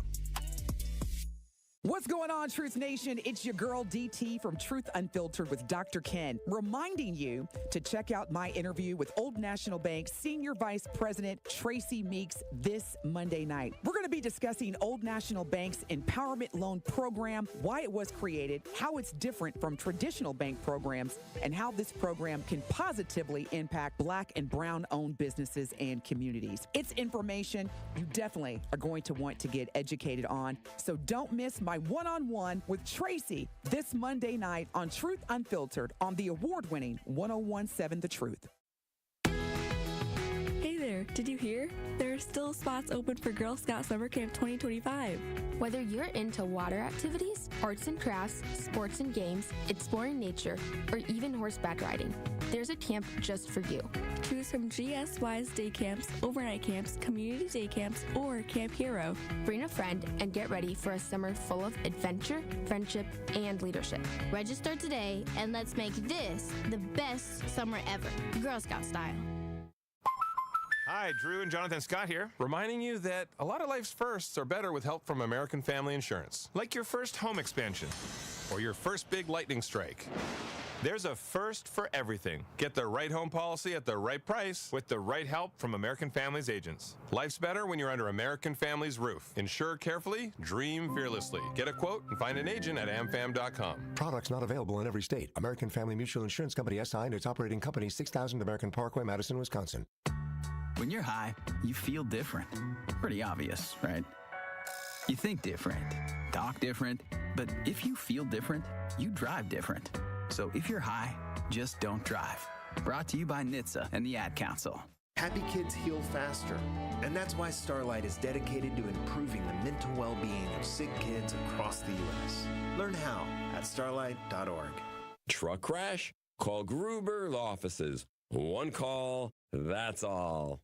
What's going on, Truth Nation? It's your girl DT from Truth Unfiltered with Dr. Ken, reminding you to check out my interview with Old National Bank Senior Vice President Tracy Meeks this Monday night. We're going to be discussing Old National Bank's Empowerment Loan Program, why it was created, how it's different from traditional bank programs, and how this program can positively impact Black and Brown-owned businesses and communities. It's information you definitely are going to want to get educated on, so don't miss my one-on-one with Tracy this Monday night on Truth Unfiltered on the award-winning 1017 The Truth. Hey there, did you hear? There are still spots open for Girl Scout Summer Camp 2025. Whether you're into water activities, arts and crafts, sports and games, exploring nature, or even horseback riding, there's a camp just for you. Choose from GSY's day camps, overnight camps, community day camps, or Camp Hero. Bring a friend and get ready for a summer full of adventure, friendship, and leadership. Register today and let's make this the best summer ever, Girl Scout style. Hi, Drew and Jonathan Scott here, reminding you that a lot of life's firsts are better with help from American Family Insurance. Like your first home expansion or your first big lightning strike. There's a first for everything. Get the right home policy at the right price with the right help from American Family's agents. Life's better when you're under American Family's roof. Insure carefully, dream fearlessly. Get a quote and find an agent at amfam.com. Products not available in every state. American Family Mutual Insurance Company SI and its operating company 6000 American Parkway, Madison, Wisconsin. When you're high, you feel different. Pretty obvious, right? You think different, talk different, but if you feel different, you drive different. So if you're high, just don't drive. Brought to you by NHTSA and the Ad Council. Happy kids heal faster, and that's why Starlight is dedicated to improving the mental well-being of sick kids across the U.S. Learn how at starlight.org. Truck crash? Call Gruber Law Offices. One call, that's all.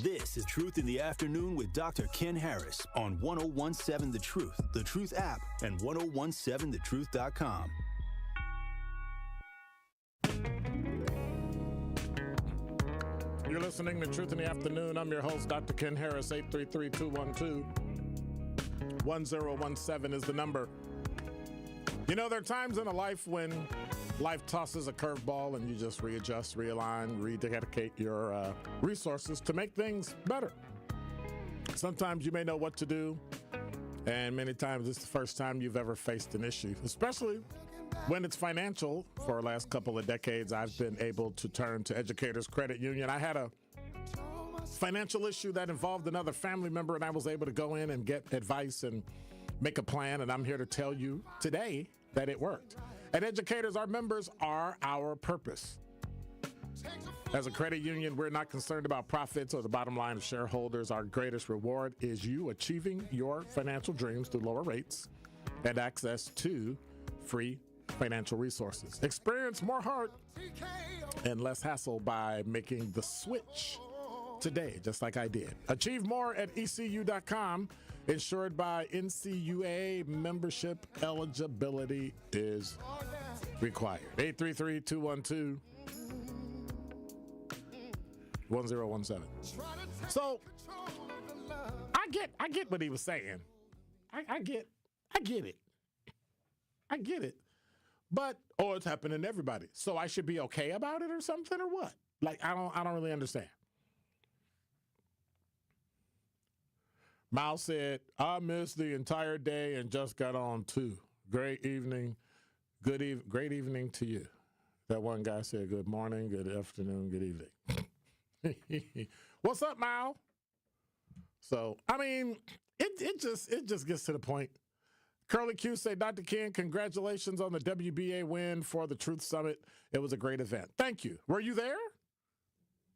This is Truth in the Afternoon with Dr. Ken Harris on 1017 The Truth app, and 1017thetruth.com. You're listening to Truth in the Afternoon. I'm your host, Dr. Ken Harris. 833-212-1017 is the number. You know, there are times in a life when life tosses a curveball and you just readjust, realign, rededicate your resources to make things better. Sometimes you may know what to do, and many times it's the first time you've ever faced an issue, especially when it's financial. For the last couple of decades, I've been able to turn to Educators Credit Union. I had a financial issue that involved another family member, and I was able to go in and get advice and make a plan, and I'm here to tell you today that it worked. At Educators, our members are our purpose. As a credit union, we're not concerned about profits or the bottom line of shareholders. Our greatest reward is you achieving your financial dreams through lower rates and access to free financial resources. Experience more heart and less hassle by making the switch today, just like I did. Achieve more at ECU.com. Insured by NCUA. Membership eligibility is required. 833-212-1017. So I get what he was saying. I get it. But it's happening to everybody. So I should be okay about it or something, or what? Like, I don't really understand. Miles said, I missed the entire day and just got on too. Great evening. Great evening to you. That one guy said, good morning, good afternoon, good evening. What's up, Mal? So, I mean, it just gets to the point. Curly Q said, Dr. Ken, congratulations on the WBA win for the Truth Summit. It was a great event. Thank you. Were you there?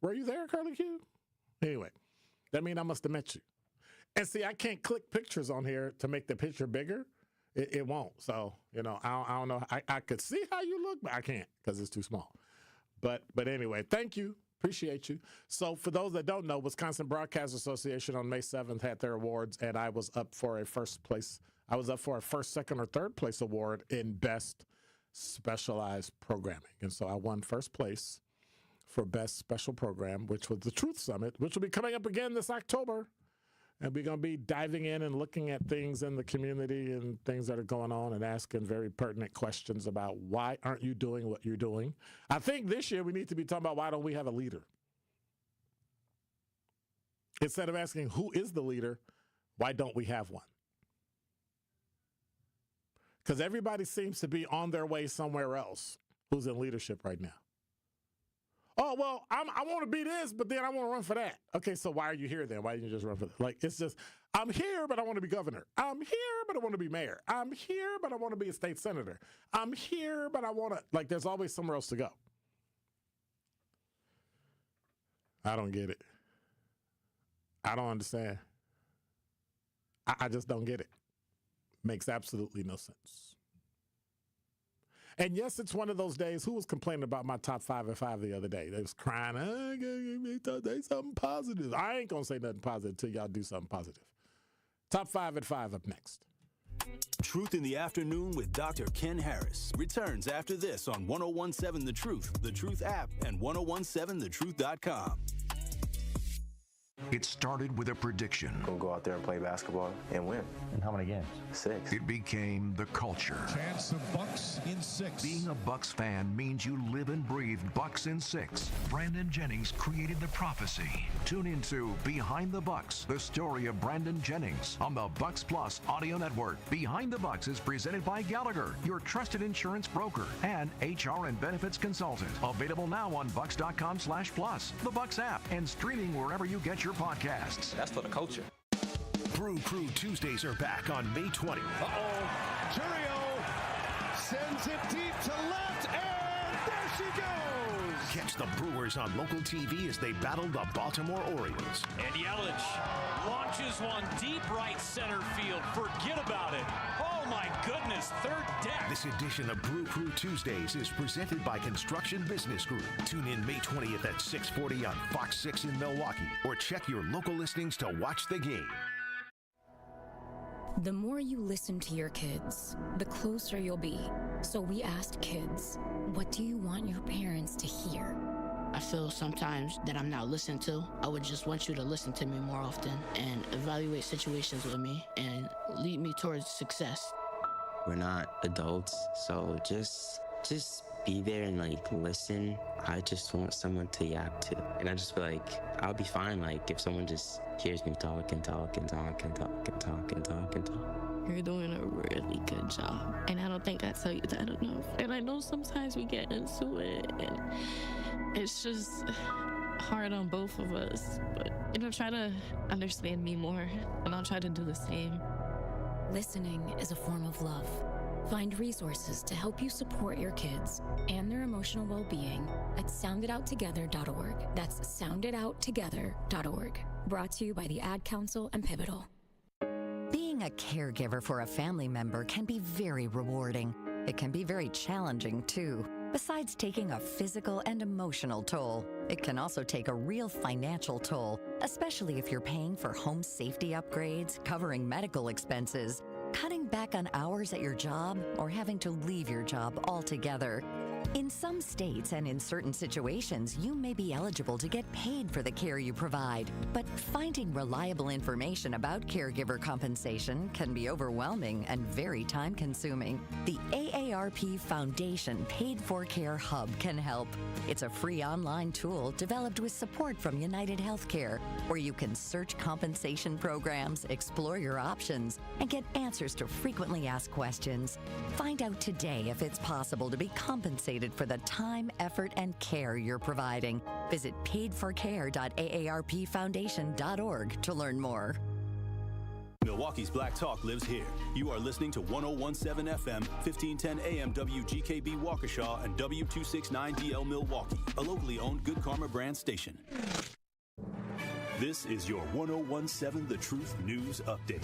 Were you there, Curly Q? Anyway, that means I must have met you. And see, I can't click pictures on here to make the picture bigger. It won't. So, I don't know. I could see how you look, but I can't because it's too small. But anyway, thank you. Appreciate you. So for those that don't know, Wisconsin Broadcast Association on May 7th had their awards, and I was up for a first, second, or third place award in Best Specialized Programming. And so I won first place for Best Special Program, which was the Truth Summit, which will be coming up again this October. And we're going to be diving in and looking at things in the community and things that are going on and asking very pertinent questions about why aren't you doing what you're doing. I think this year we need to be talking about why don't we have a leader? Instead of asking who is the leader, why don't we have one? Because everybody seems to be on their way somewhere else who's in leadership right now. Oh, well, I want to be this, but then I want to run for that. Okay, so why are you here then? Why didn't you just run for that? Like, it's just, I'm here, but I want to be governor. I'm here, but I want to be mayor. I'm here, but I want to be a state senator. I'm here, but I want to, like, there's always somewhere else to go. I don't get it. I don't understand. I just don't get it. Makes absolutely no sense. And yes, it's one of those days. Who was complaining about my top 5 at 5 the other day? They was crying, say something positive. I ain't going to say nothing positive until y'all do something positive. Top 5 at 5 up next. Truth in the Afternoon with Dr. Ken Harris returns after this on 1017 The Truth app, and 1017thetruth.com. It started with a prediction. Go out there and play basketball and win. And how many games? 6. It became the culture. Chance of Bucks in 6. Being a Bucks fan means you live and breathe Bucks in 6. Brandon Jennings created the prophecy. Tune into Behind the Bucks, the story of Brandon Jennings on the Bucks Plus audio network. Behind the Bucks is presented by Gallagher, your trusted insurance broker and HR and benefits consultant. Available now on bucks.com/plus, the Bucks app, and streaming wherever you get your podcasts. That's for the culture. Brew Crew Tuesdays are back on May 20th. Uh-oh. Churio sends it deep to left, and there she goes. Catch the Brewers on local TV as they battle the Baltimore Orioles. And Yelich launches one deep right center field. Forget about it. Oh, my goodness. Third deck. This edition of Brew Crew Tuesdays is presented by Construction Business Group. Tune in May 20th at 6:40 on Fox 6 in Milwaukee, or check your local listings to watch the game. The more you listen to your kids, the closer you'll be. So we asked kids, what do you want your parents to hear? I feel sometimes that I'm not listened to. I would just want you to listen to me more often and evaluate situations with me and lead me towards success. We're not adults, so just be there and listen. I just want someone to yap to. And I just feel like I'll be fine. Like, if someone just hears me talk and talk and talk and talk and talk and talk and talk. You're doing a really good job. And I don't think I tell you that enough. And I know sometimes we get into it, and it's just hard on both of us. But, try to understand me more, and I'll try to do the same. Listening is a form of love. Find resources to help you support your kids and their emotional well-being at sounditouttogether.org. That's sounditouttogether.org. Brought to you by the Ad Council and Pivotal. Being a caregiver for a family member can be very rewarding. It can be very challenging, too. Besides taking a physical and emotional toll, it can also take a real financial toll, especially if you're paying for home safety upgrades, covering medical expenses, cutting back on hours at your job, or having to leave your job altogether. In some states and in certain situations, you may be eligible to get paid for the care you provide, but finding reliable information about caregiver compensation can be overwhelming and very time-consuming. The AARP Foundation Paid for Care Hub can help. It's a free online tool developed with support from United Healthcare, where you can search compensation programs, explore your options, and get answers to frequently asked questions. Find out today if it's possible to be compensated for the time, effort, and care you're providing. Visit paidforcare.aarpfoundation.org to learn more. Milwaukee's Black Talk lives here. You are listening to 101.7 FM, 1510 AM WGKB Waukesha, and W269DL Milwaukee, a locally owned Good Karma brand station. This is your 101.7 The Truth News Update.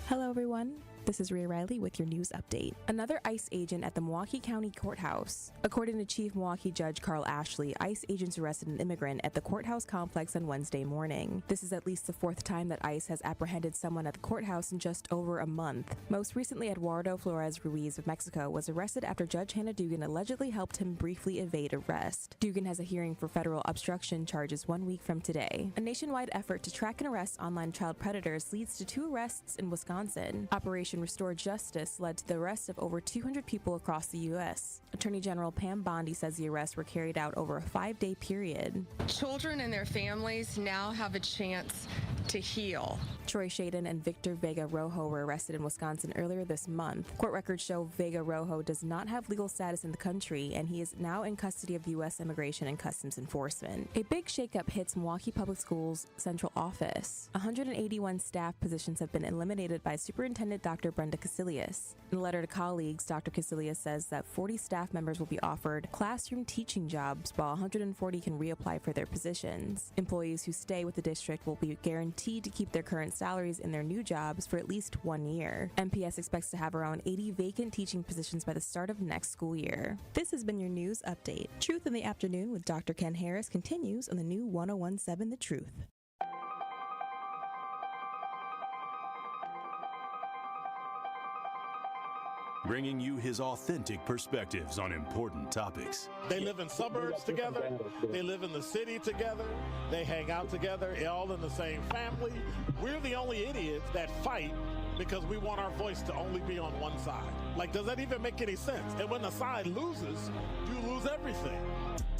Hello, everyone. This is Rhea Riley with your news update. Another ICE agent at the Milwaukee County Courthouse. According to Chief Milwaukee Judge Carl Ashley, ICE agents arrested an immigrant at the courthouse complex on Wednesday morning. This is at least the fourth time that ICE has apprehended someone at the courthouse in just over a month. Most recently, Eduardo Flores Ruiz of Mexico was arrested after Judge Hannah Dugan allegedly helped him briefly evade arrest. Dugan has a hearing for federal obstruction charges 1 week from today. A nationwide effort to track and arrest online child predators leads to 2 arrests in Wisconsin. Operation Restore Justice led to the arrest of over 200 people across the U.S. Attorney General Pam Bondi says the arrests were carried out over a 5-day period. Children and their families now have a chance to heal. Troy Shaden and Victor Vega Rojo were arrested in Wisconsin earlier this month. Court records show Vega Rojo does not have legal status in the country, and he is now in custody of U.S. Immigration and Customs Enforcement. A big shakeup hits Milwaukee Public Schools' central office. 181 staff positions have been eliminated by Superintendent Dr. Brenda Casilius. In a letter to colleagues, Dr. Casilius says that 40 staff members will be offered classroom teaching jobs, while 140 can reapply for their positions. Employees who stay with the district will be guaranteed to keep their current salaries in their new jobs for at least 1 year. MPS expects to have around 80 vacant teaching positions by the start of next school year. This has been your news update. Truth in the Afternoon with Dr. Ken Harris continues on the new 101.7 The Truth. Bringing you his authentic perspectives on important topics. They live in suburbs together. They live in the city together. They hang out together, all in the same family. We're the only idiots that fight because we want our voice to only be on one side. Like, does that even make any sense? And when the side loses, you lose everything.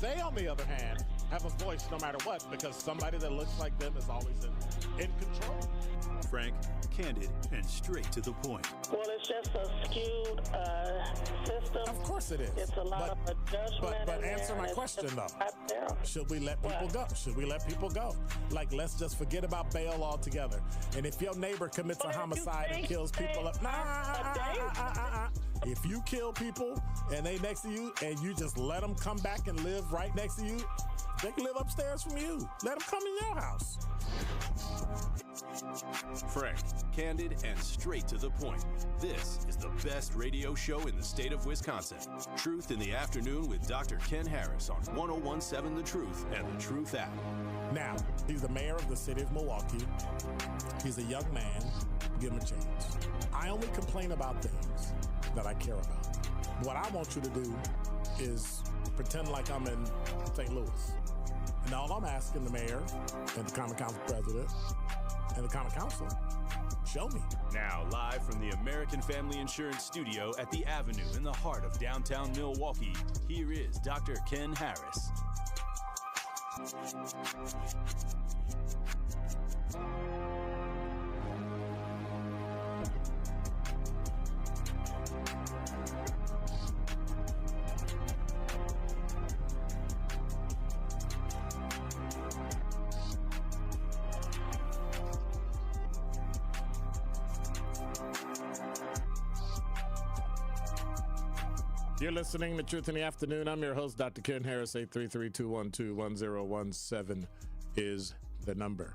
They, on the other hand, have a voice no matter what because somebody that looks like them is always in control. Frank, candid, and straight to the point. Well, it's just a skewed system. Of course it is. It's a lot of judgment. But answer my question, though. Should we let people go? Should we let people go? Like, let's just forget about bail altogether. And if your neighbor commits a homicide and kills people up, if you kill people and they next to you and you just let them come back and live right next to you, they can live upstairs from you. Let them come in your house. Frank, candid, and straight to the point. This is the best radio show in the state of Wisconsin. Truth in the Afternoon with Dr. Ken Harris on 101.7 The Truth and The Truth app. Now, he's the mayor of the city of Milwaukee. He's a young man. Give him a chance. I only complain about things that I care about. What I want you to do is pretend like I'm in St. Louis. And all I'm asking the mayor and the Common Council president and the Common Council, show me. Now, live from the American Family Insurance Studio at the Avenue in the heart of downtown Milwaukee, here is Dr. Ken Harris. You're listening to Truth in the Afternoon. I'm your host, Dr. Ken Harris. 833-212-1017 is the number.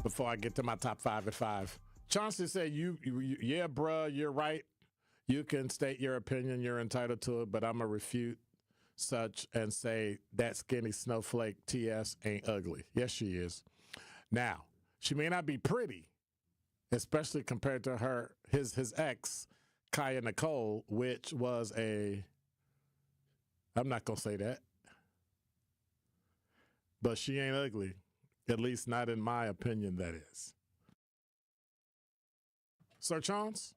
Before I get to my top 5 at 5, Chauncey said, yeah, bruh, you're right. You can state your opinion. You're entitled to it, but I'm going to refute such and say that skinny snowflake TS ain't ugly. Yes, she is. Now, she may not be pretty, especially compared to his ex, Kaya Nicole, which was I'm not going to say that, but she ain't ugly, at least not in my opinion, that is. Sir Chance,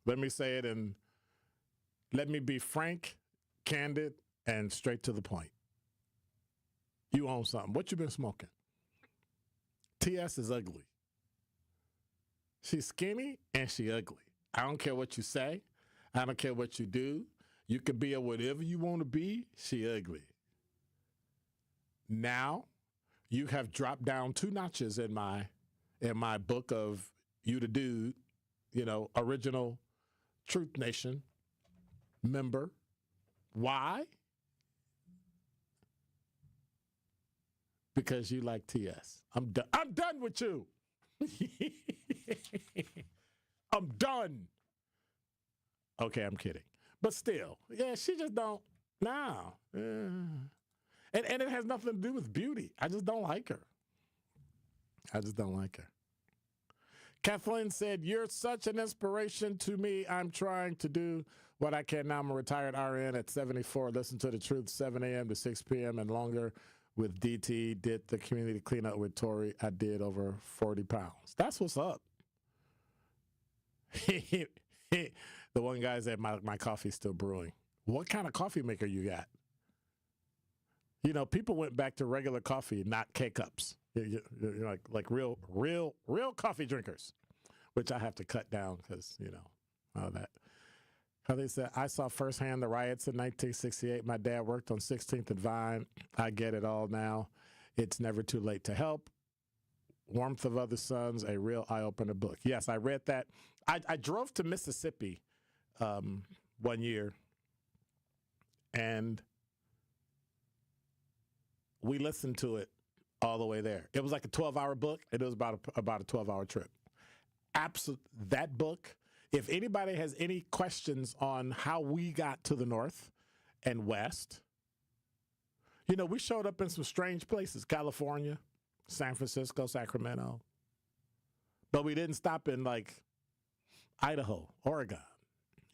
let me say it and let me be frank, candid, and straight to the point. You own something. What you been smoking? TS is ugly. She's skinny and she ugly. I don't care what you say. I don't care what you do. You can be a whatever you want to be. She ugly. Now, you have dropped down 2 notches in my book of you the dude, original Truth Nation member. Why? Because you like TS. I'm done with you. I'm done. Okay, I'm kidding. But still, yeah, she just don't. No. And it has nothing to do with beauty. I just don't like her. Kathleen said, you're such an inspiration to me. I'm trying to do what I can now. I'm a retired RN at 74. Listen to the truth, 7 a.m. to 6 p.m. and longer with DT. Did the community cleanup with Tori. I did over 40 pounds. That's what's up. The one guy said, my coffee's still brewing. What kind of coffee maker you got? People went back to regular coffee, not K-cups. You're like real coffee drinkers, which I have to cut down because, all that. How they said, I saw firsthand the riots in 1968. My dad worked on 16th and Vine. I get it all now. It's never too late to help. Warmth of Other Suns, a real eye-opener book. Yes, I read that. I drove to Mississippi one year, and we listened to it all the way there. It was like a 12-hour book, and it was about a 12-hour trip. That book, if anybody has any questions on how we got to the north and west, we showed up in some strange places, California, San Francisco, Sacramento. But we didn't stop in Idaho, Oregon,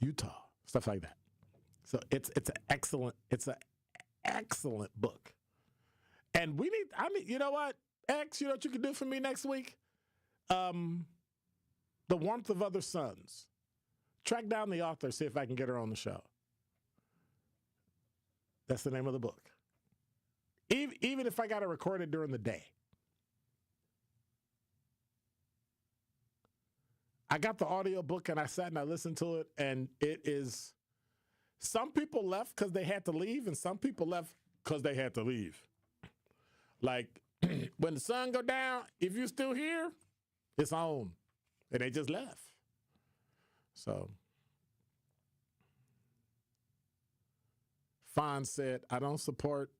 Utah, stuff like that. So it's an excellent book. And you know what, X, you know what you can do for me next week? The Warmth of Other Suns. Track down the author, see if I can get her on the show. That's the name of the book. Even if I got to record it during the day. I got the audio book and I sat and I listened to it, and it is, some people left because they had to leave, and some people left because they had to leave. Like, when the sun go down, if you're still here, it's on. And they just left. So, Fawn said, I don't support.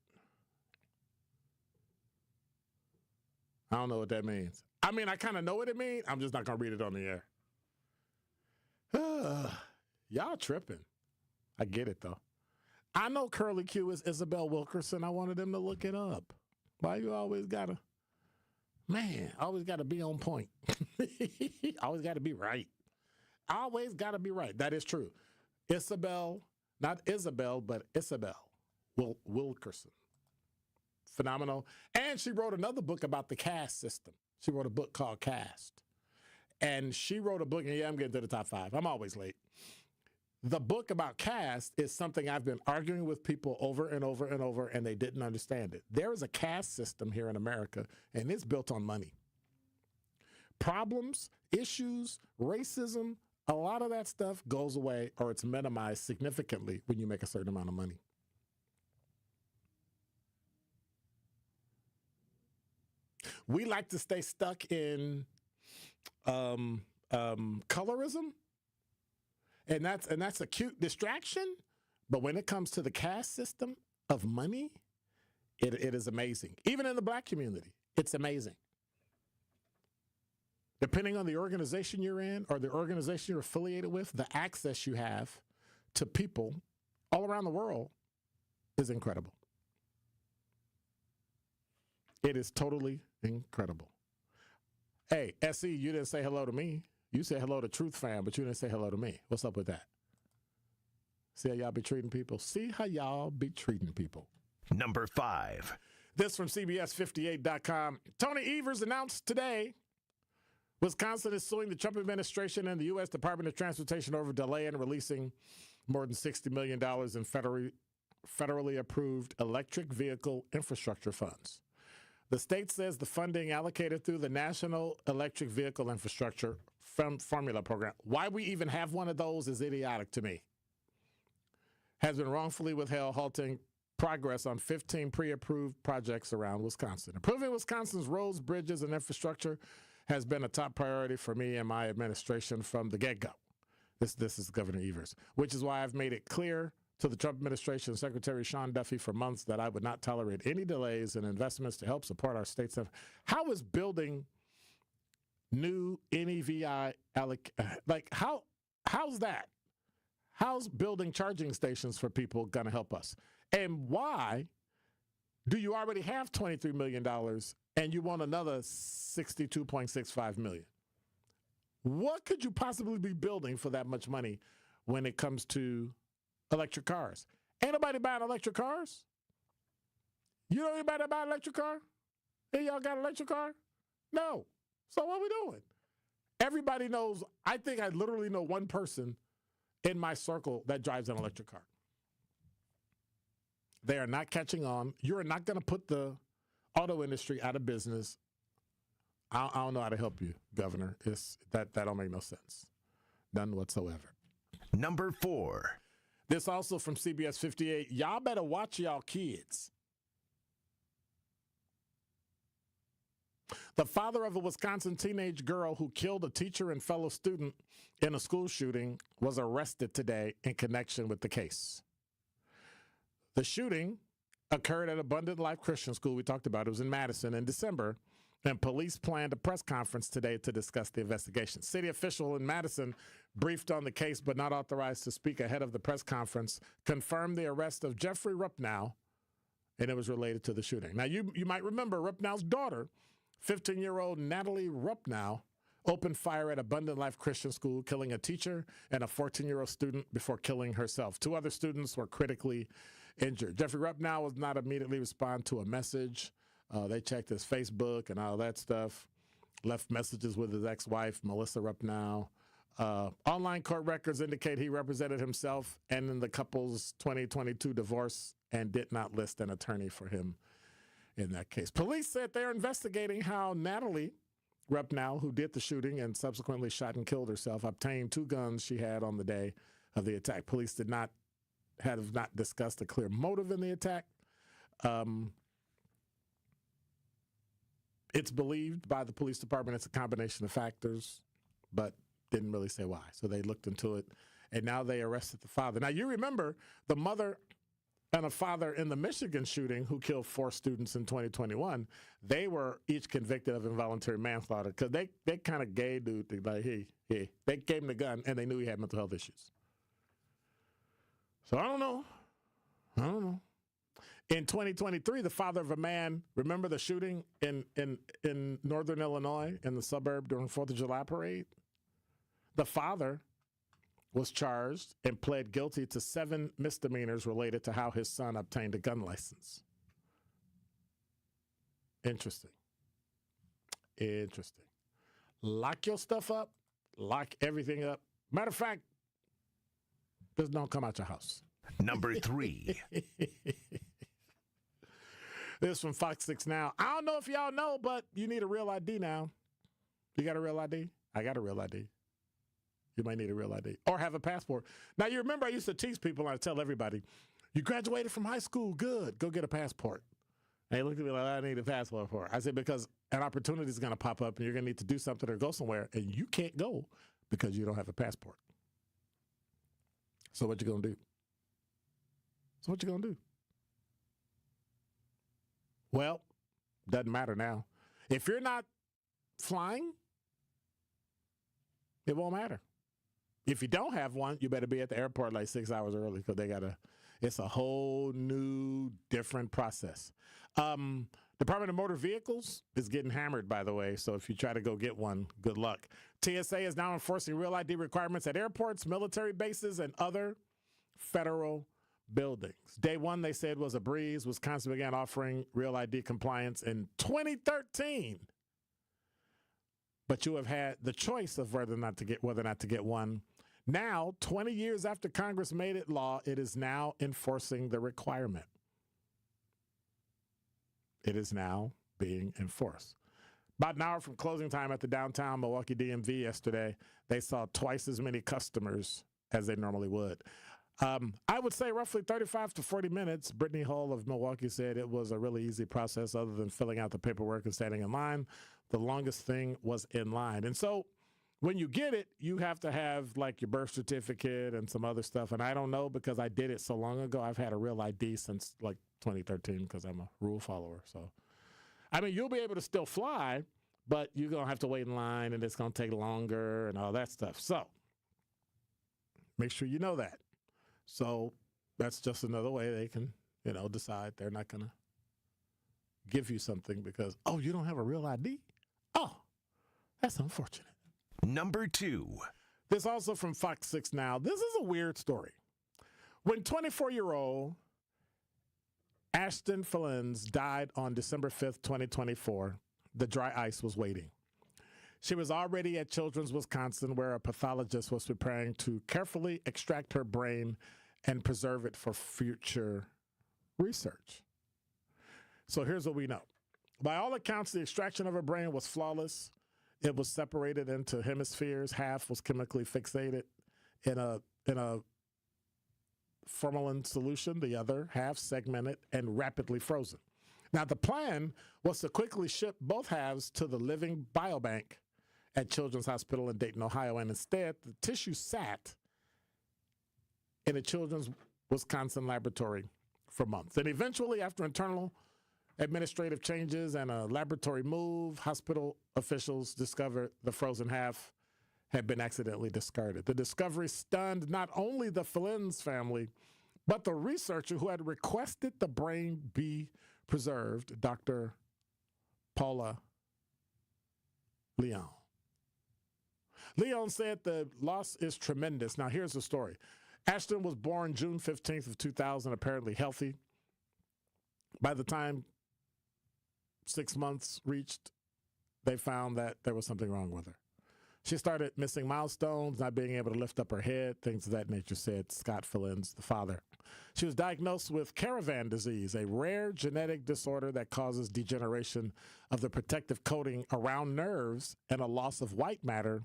I don't know what that means. I mean, I kind of know what it means. I'm just not going to read it on the air. Y'all tripping. I get it, though. I know Curly Q is Isabel Wilkerson. I wanted them to look it up. Why you always got to, always got to be on point. Always got to be right. Always got to be right. That is true. Isabel, not Isabel, but Isabel Wilkerson. Phenomenal. And she wrote another book about the caste system. She wrote a book called Caste. And she wrote a book, and yeah, I'm getting to the top 5. I'm always late. the book about caste is something I've been arguing with people over and over and over, and they didn't understand it. There is a caste system here in America, and it's built on money. Problems, issues, racism, a lot of that stuff goes away or it's minimized significantly when you make a certain amount of money. We like to stay stuck in colorism, and that's a cute distraction. But when it comes to the caste system of money, it is amazing. Even in the black community, it's amazing. Depending on the organization you're in or the organization you're affiliated with, the access you have to people all around the world is incredible. It is totally incredible. Hey, SE, you didn't say hello to me. You said hello to Truth Fam, but you didn't say hello to me. What's up with that? See how y'all be treating people? See how y'all be treating people. Number 5. This from CBS58.com. Tony Evers announced today Wisconsin is suing the Trump administration and the U.S. Department of Transportation over delay in releasing more than $60 million in federally approved electric vehicle infrastructure funds. The state says the funding allocated through the National Electric Vehicle Infrastructure Formula Program, why we even have one of those is idiotic to me, has been wrongfully withheld, halting progress on 15 pre-approved projects around Wisconsin. Improving Wisconsin's roads, bridges, and infrastructure has been a top priority for me and my administration from the get-go. This is Governor Evers, which is why I've made it clear to the Trump administration Secretary Sean Duffy for months that I would not tolerate any delays in investments to help support our state's. How is building new NEVI, how's that? How's building charging stations for people going to help us? And why do you already have $23 million and you want another $62.65 million? What could you possibly be building for that much money when it comes to electric cars? Ain't nobody buying electric cars. You know anybody buy an electric car? Hey, y'all got an electric car? No. So what are we doing? Everybody knows. I think I literally know one person in my circle that drives an electric car. They are not catching on. You're not going to put the auto industry out of business. I don't know how to help you, Governor. That don't make no sense. None whatsoever. Number 4. This also from CBS 58. Y'all better watch y'all kids. The father of a Wisconsin teenage girl who killed a teacher and fellow student in a school shooting was arrested today in connection with the case. The shooting occurred at Abundant Life Christian School. We talked about it. It was in Madison in December, and police planned a press conference today to discuss the investigation. City official in Madison, briefed on the case but not authorized to speak ahead of the press conference, confirmed the arrest of Jeffrey Ruppnow, and it was related to the shooting. Now, you might remember Ruppnow's daughter, 15-year-old Natalie Ruppnow, opened fire at Abundant Life Christian School, killing a teacher and a 14-year-old student before killing herself. 2 other students were critically injured. Jeffrey Ruppnow was not immediately respond to a message. They checked his Facebook and all that stuff, left messages with his ex-wife, Melissa Ruppnow. Online court records indicate he represented himself and in the couple's 2022 divorce and did not list an attorney for him in that case. Police said they're investigating how Natalie Ruppnow, who did the shooting and subsequently shot and killed herself, obtained 2 guns she had on the day of the attack. Police have not discussed a clear motive in the attack. It's believed by the police department it's a combination of factors, but didn't really say why. So they looked into it, and now they arrested the father. Now, you remember the mother and a father in the Michigan shooting who killed 4 students in 2021. They were each convicted of involuntary manslaughter because they kind of gave dude, like, hey, they gave him the gun, and they knew he had mental health issues. So I don't know. In 2023, the father of a man, remember the shooting in northern Illinois in the suburb during 4th of July parade? The father was charged and pled guilty to 7 misdemeanors related to how his son obtained a gun license. Interesting. Lock your stuff up. Lock everything up. Matter of fact, Just don't come out your house. Number 3. This is from Fox 6 Now. I don't know if y'all know, but you need a real ID now. You got a real ID? I got a real ID. You might need a real ID or have a passport. Now, you remember I used to tease people and I tell everybody, you graduated from high school, good, go get a passport. And they looked at me like, I need a passport for it. I said, because an opportunity is going to pop up and you're going to need to do something or go somewhere, and you can't go because you don't have a passport. So what you going to do? Well, doesn't matter now. If you're not flying, it won't matter. If you don't have one, you better be at the airport like 6 hours early because it's a whole new, different process. Department of Motor Vehicles is getting hammered, by the way, so if you try to go get one, good luck. TSA is now enforcing real ID requirements at airports, military bases, and other federal buildings. Day one, they said, was a breeze. Wisconsin began offering real ID compliance in 2013. But you have had the choice of whether or not to get one. Now, 20 years after Congress made it law, it is now enforcing the requirement. It is now being enforced. About an hour from closing time at the downtown Milwaukee DMV yesterday, they saw twice as many customers as they normally would. I would say roughly 35 to 40 minutes. Brittany Hull of Milwaukee said it was a really easy process other than filling out the paperwork and standing in line. The longest thing was in line. And so when you get it, you have to have like your birth certificate and some other stuff. And I don't know because I did it so long ago. I've had a real ID since like 2013 because I'm a rule follower. So, I mean, you'll be able to still fly, but you're going to have to wait in line and it's going to take longer and all that stuff. So make sure you know that. So that's just another way they can, decide they're not going to give you something because, oh, you don't have a real ID? Oh, that's unfortunate. Number 2. This also from Fox 6 Now. This is a weird story. When 24-year-old Ashton Fillens died on December 5th, 2024, the dry ice was waiting. She was already at Children's Wisconsin, where a pathologist was preparing to carefully extract her brain and preserve it for future research. So here's what we know. By all accounts, the extraction of her brain was flawless. It was separated into hemispheres. Half was chemically fixated in a formalin solution. The other half segmented and rapidly frozen. Now, the plan was to quickly ship both halves to the living biobank at Children's Hospital in Dayton, Ohio, and instead the tissue sat in a Children's Wisconsin laboratory for months. And eventually, after internal administrative changes and a laboratory move, hospital officials discovered the frozen half had been accidentally discarded. The discovery stunned not only the Fillens family, but the researcher who had requested the brain be preserved, Dr. Paula Leon. Leon said the loss is tremendous. Now, here's the story. Ashton was born June 15th of 2000, apparently healthy. By the time 6 months reached, they found that there was something wrong with her. She started missing milestones, not being able to lift up her head, things of that nature, said Scott Fillens, the father. She was diagnosed with caravan disease, a rare genetic disorder that causes degeneration of the protective coating around nerves and a loss of white matter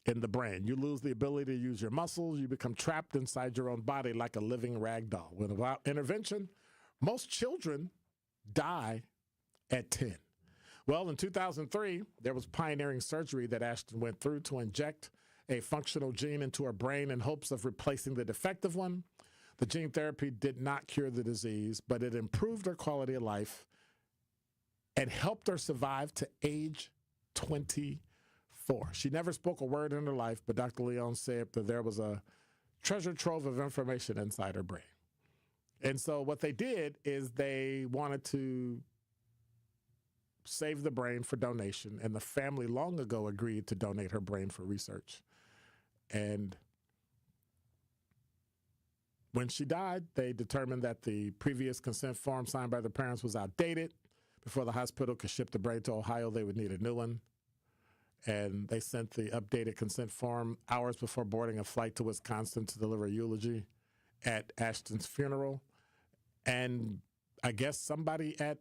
in the brain. You lose the ability to use your muscles. You become trapped inside your own body like a living rag doll. Without intervention, most children die at 10. Well, in 2003, there was pioneering surgery that Ashton went through to inject a functional gene into her brain in hopes of replacing the defective one. The gene therapy did not cure the disease, but it improved her quality of life and helped her survive to age 24. She never spoke a word in her life, but Dr. Leon said that there was a treasure trove of information inside her brain. And so what they did is they wanted to save the brain for donation, and the family long ago agreed to donate her brain for research. And when she died, they determined that the previous consent form signed by the parents was outdated. Before the hospital could ship the brain to Ohio, they would need a new one. and they sent the updated consent form hours before boarding a flight to Wisconsin to deliver a eulogy at Ashton's funeral. And I guess somebody at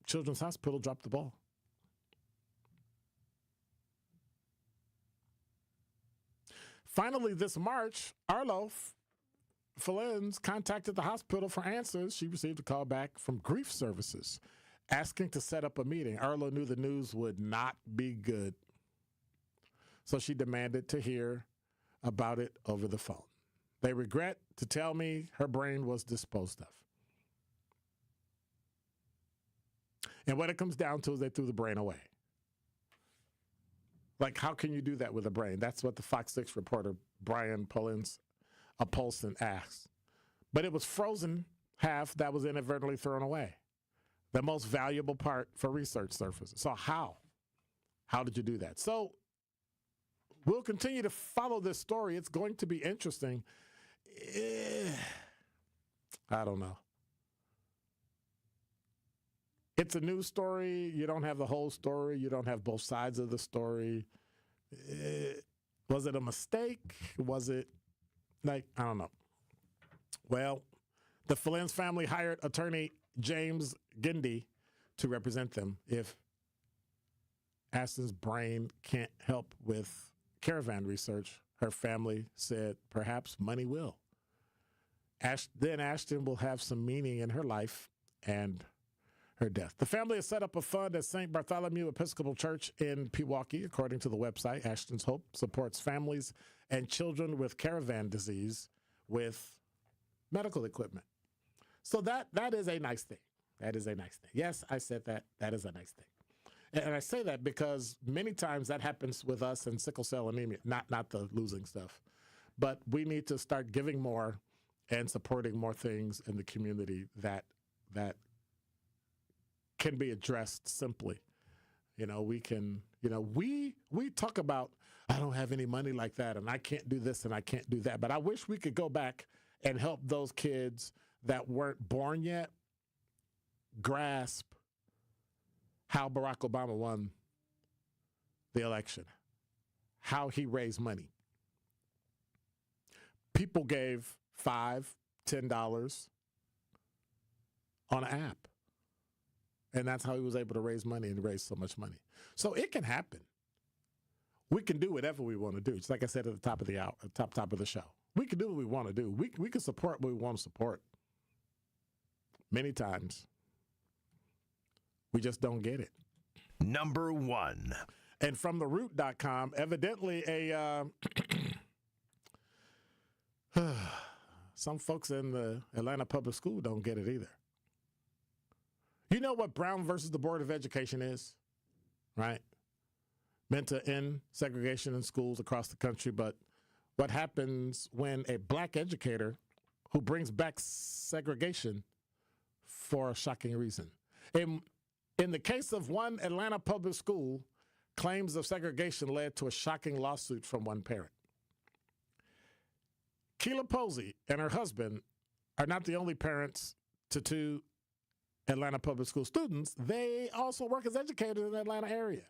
Children's Hospital dropped the ball. Finally, this March, Arlo Fillens contacted the hospital for answers. She received a call back from grief services asking to set up a meeting. Arlo knew the news would not be good, so she demanded to hear about it over the phone. They regret to tell me her brain was disposed of. And what it comes down to is they threw the brain away. Like, how can you do that with a brain? That's what the Fox 6 reporter Brian Paulson asked. But it was frozen half that was inadvertently thrown away. The most valuable part for research surfaces. So how? How did you do that? So we'll continue to follow this story. It's going to be interesting. I don't know. It's a news story. You don't have the whole story. You don't have both sides of the story. Was it a mistake? Was it I don't know. Well, the Fillens family hired attorney James Gindy to represent them if Ashton's brain can't help with caravan research. Her family said perhaps money will. Then Ashton will have some meaning in her life and her death. The family has set up a fund at St. Bartholomew Episcopal Church in Pewaukee. According to the website, Ashton's Hope supports families and children with caravan disease with medical equipment. So that is a nice thing. That is a nice thing. Yes, I said that. That is a nice thing. And I say that because many times that happens with us in sickle cell anemia, not the losing stuff. But we need to start giving more and supporting more things in the community that can be addressed simply. We can, we talk about, I don't have any money like that, and I can't do this and I can't do that. But I wish we could go back and help those kids that weren't born yet grasp how Barack Obama won the election, how he raised money. People gave $5, $10 on an app. And that's how he was able to raise money and raise so much money. So it can happen. We can do whatever we want to do. Just like I said at the top of the hour, top of the show. We can do what we want to do. We can support what we want to support. Many times, we just don't get it. Number 1. And from theroot.com, evidently some folks in the Atlanta public school don't get it either. You know what Brown versus the Board of Education is, right? Meant to end segregation in schools across the country, but what happens when a black educator who brings back segregation for a shocking reason? In the case of one Atlanta public school, claims of segregation led to a shocking lawsuit from one parent. Keela Posey and her husband are not the only parents to two Atlanta public school students. They also work as educators in the Atlanta area.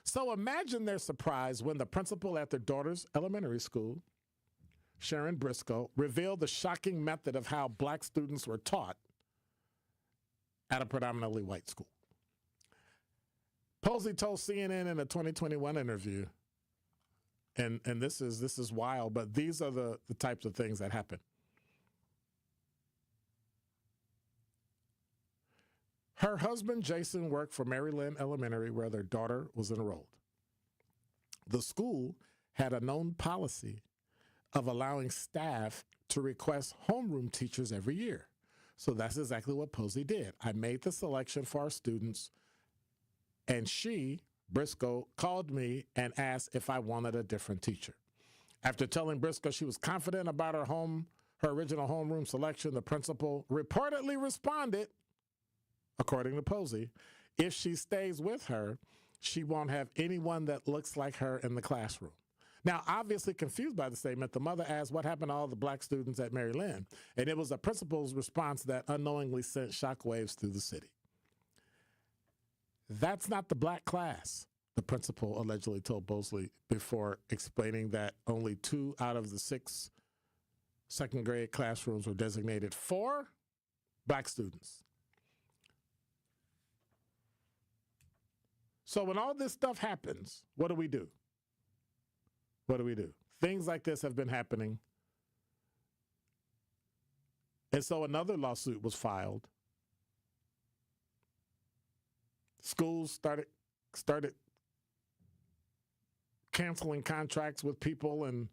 So imagine their surprise when the principal at their daughter's elementary school, Sharon Briscoe, revealed the shocking method of how black students were taught at a predominantly white school. Posey told CNN in a 2021 interview, and this is wild, but these are the types of things that happen. Her husband, Jason, worked for Maryland Elementary, where their daughter was enrolled. The school had a known policy of allowing staff to request homeroom teachers every year. So that's exactly what Posey did. I made the selection for our students, and she, Briscoe, called me and asked if I wanted a different teacher. After telling Briscoe she was confident about her original homeroom selection, the principal reportedly responded, according to Posey, if she stays with her, she won't have anyone that looks like her in the classroom. Now, obviously confused by the statement, the mother asked what happened to all the black students at Mary Lynn, and it was the principal's response that unknowingly sent shockwaves through the city. That's not the black class. the principal allegedly told Bosley before explaining that only 2 out of the 6 second grade classrooms were designated for black students. So when all this stuff happens, what do we do? What do we do? Things like this have been happening. And so another lawsuit was filed. Schools started canceling contracts with people, and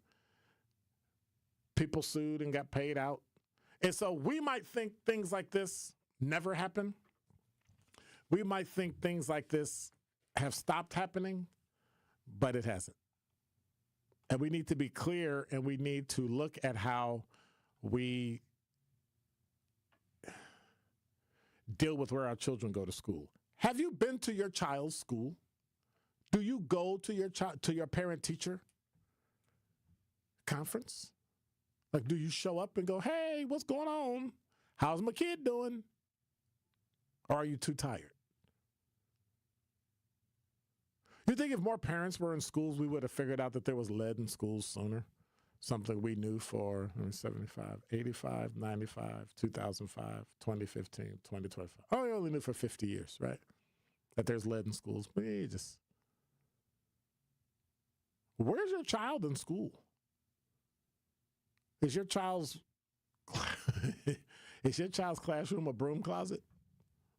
people sued and got paid out. And so we might think things like this never happen. We might think things like this have stopped happening, but it hasn't. And we need to be clear, and we need to look at how we deal with where our children go to school. Have you been to your child's school? Do you go to your parent-teacher conference? Like, do you show up and go, hey, what's going on? How's my kid doing? Or are you too tired? You think if more parents were in schools, we would have figured out that there was lead in schools sooner? Something we knew for 75, 85, 95, 2005, 2015, 2025. Oh, we only knew for 50 years, right? That there's lead in schools. Where's your child in school? Is your child's classroom a broom closet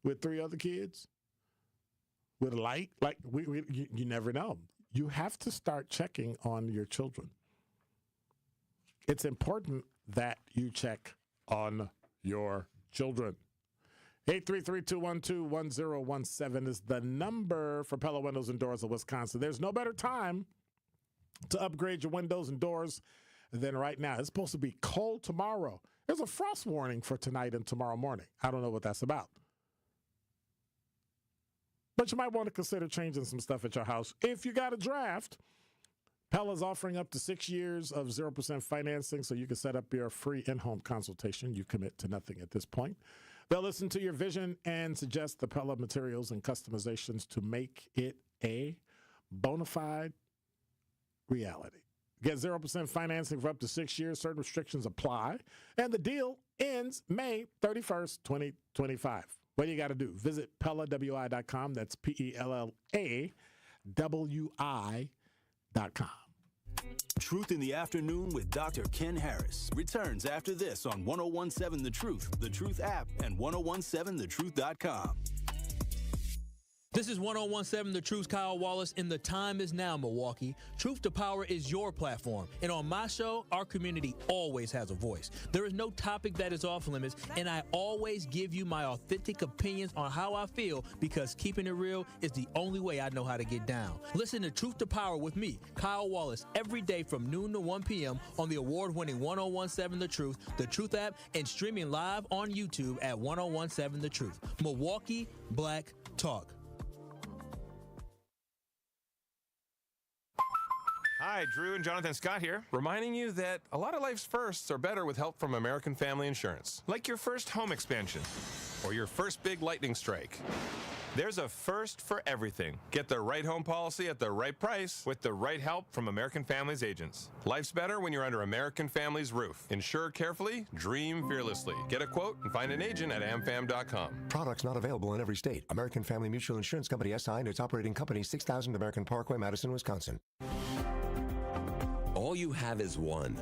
with 3 other kids with a light? Like you never know. You have to start checking on your children. It's important that you check on your children. 833-212-1017 is the number for Pella Windows and Doors of Wisconsin. There's no better time to upgrade your windows and doors than right now. It's supposed to be cold tomorrow. There's a frost warning for tonight and tomorrow morning. I don't know what that's about. But you might want to consider changing some stuff at your house. If you got a draft, Pella's offering up to 6 years of 0% financing, so you can set up your free in-home consultation. You commit to nothing at this point. They'll listen to your vision and suggest the Pella materials and customizations to make it a bona fide reality. Get 0% financing for up to 6 years. Certain restrictions apply. And the deal ends May 31st, 2025. What do you got to do? Visit PellaWI.com. That's PellaWI.com. Truth in the Afternoon with Dr. Ken Harris returns after this on 1017 The Truth, the Truth app, and 1017thetruth.com. This is 1017 The Truth, Kyle Wallace, and the time is now, Milwaukee. Truth to Power is your platform, and on my show, our community always has a voice. There is no topic that is off limits, and I always give you my authentic opinions on how I feel, because keeping it real is the only way I know how to get down. Listen to Truth to Power with me, Kyle Wallace, every day from noon to 1 p.m. on the award-winning 1017 The Truth app, and streaming live on YouTube at 1017 The Truth. Milwaukee Black Talk. Hi, Drew and Jonathan Scott here, reminding you that a lot of life's firsts are better with help from American Family Insurance. Like your first home expansion or your first big lightning strike. There's a first for everything. Get the right home policy at the right price with the right help from American Family's agents. Life's better when you're under American Family's roof. Insure carefully, dream fearlessly. Get a quote and find an agent at amfam.com. Products not available in every state. American Family Mutual Insurance Company SI and its operating company, 6000 American Parkway, Madison, Wisconsin. All you have is one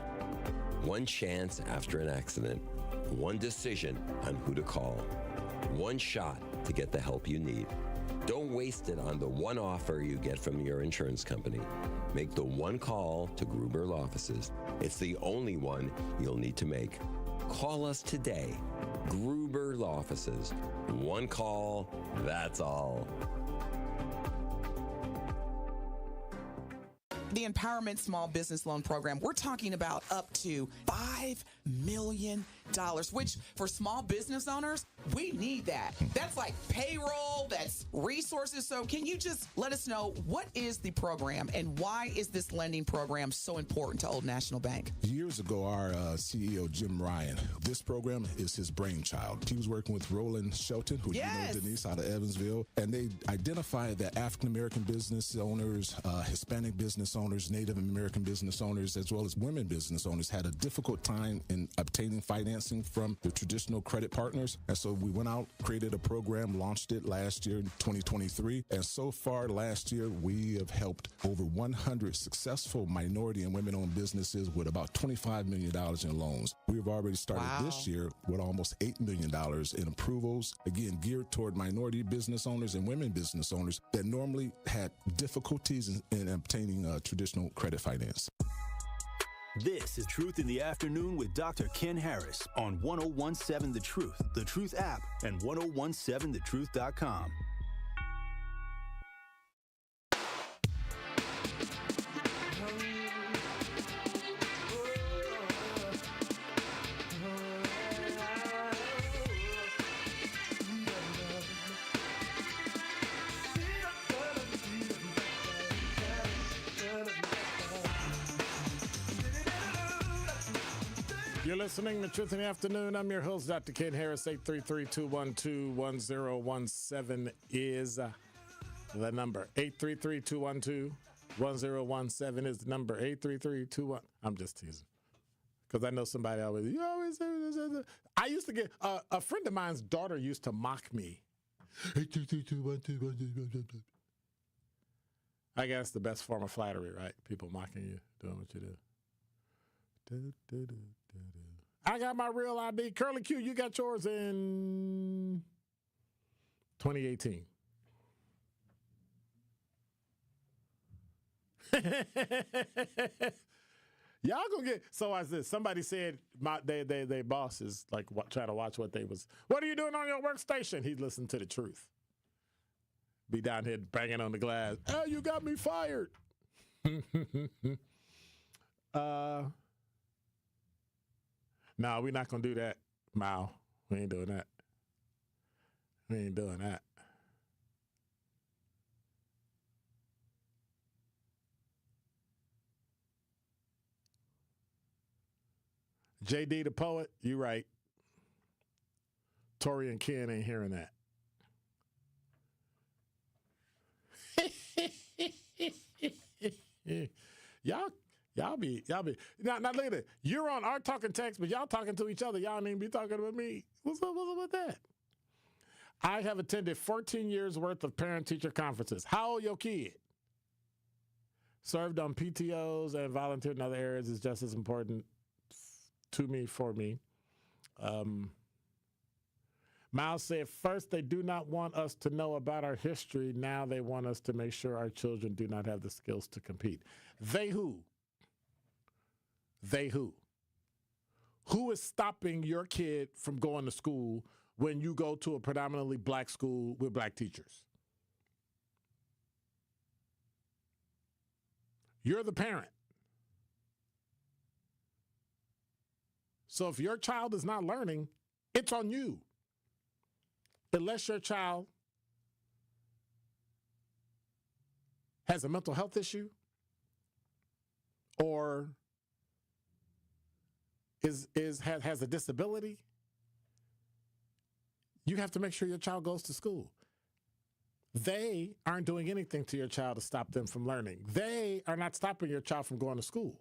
chance after an accident, one decision on who to call, one shot to get the help you need. Don't waste it on the one offer you get from your insurance company. Make the one call to Gruber Law Offices. It's the only one you'll need to make. Call us today. Gruber Law Offices. One call, that's all. The Empowerment Small Business Loan Program, we're talking about up to $5 million which for small business owners, we need that. That's like payroll, that's resources. So can you just let us know, what is the program and why is this lending program so important to Old National Bank? Years ago, our CEO, Jim Ryan, this program is his brainchild. He was working with Roland Shelton, who you know, Denise, out of Evansville, and they identified that African-American business owners, Hispanic business owners, Native American business owners, as well as women business owners had a difficult time in obtaining financing from the traditional credit partners. And so we went out, created a program, launched it last year, 2023. And so far last year, we have helped over 100 successful minority and women-owned businesses with about $25 million in loans. We've already started this year with almost $8 million in approvals, again, geared toward minority business owners and women business owners that normally had difficulties in obtaining traditional credit finance. This is Truth in the Afternoon with Dr. Ken Harris on 1017 The Truth app, and 1017thetruth.com. You're listening to Truth in the Afternoon. I'm your host, Dr. Ken Harris. 833-212-1017 is the number. 833-212-1017 is the number. 833-21. I'm just teasing. Because I know somebody always, you always say this. I used to get, a friend of mine's daughter used to mock me. 833-212-1017. I guess the best form of flattery, right? People mocking you, doing what you do. I got my real ID. Curly Q, you got yours in 2018. Y'all gonna get, so as this, somebody said they boss is like trying to watch what are you doing on your workstation? He listened to the truth. Be down here banging on the glass. Oh, you got me fired. No, we're not going to do that, Mal. We ain't doing that. We ain't doing that. JD the poet, you right. Tori and Ken ain't hearing that. Y'all be now look at it. You're on our talking text, but y'all talking to each other. Y'all ain't even be talking about me. What's up with that? I have attended 14 years worth of parent-teacher conferences. How old your kid? Served on PTOs and volunteered in other areas is just as important to me, for me. Miles said, first, they do not want us to know about our history. Now they want us to make sure our children do not have the skills to compete. They who? They who? Who is stopping your kid from going to school when you go to a predominantly black school with black teachers? You're the parent. So if your child is not learning, it's on you. Unless your child has a mental health issue or has a disability, you have to make sure your child goes to school. They aren't doing anything to your child to stop them from learning. They are not stopping your child from going to school.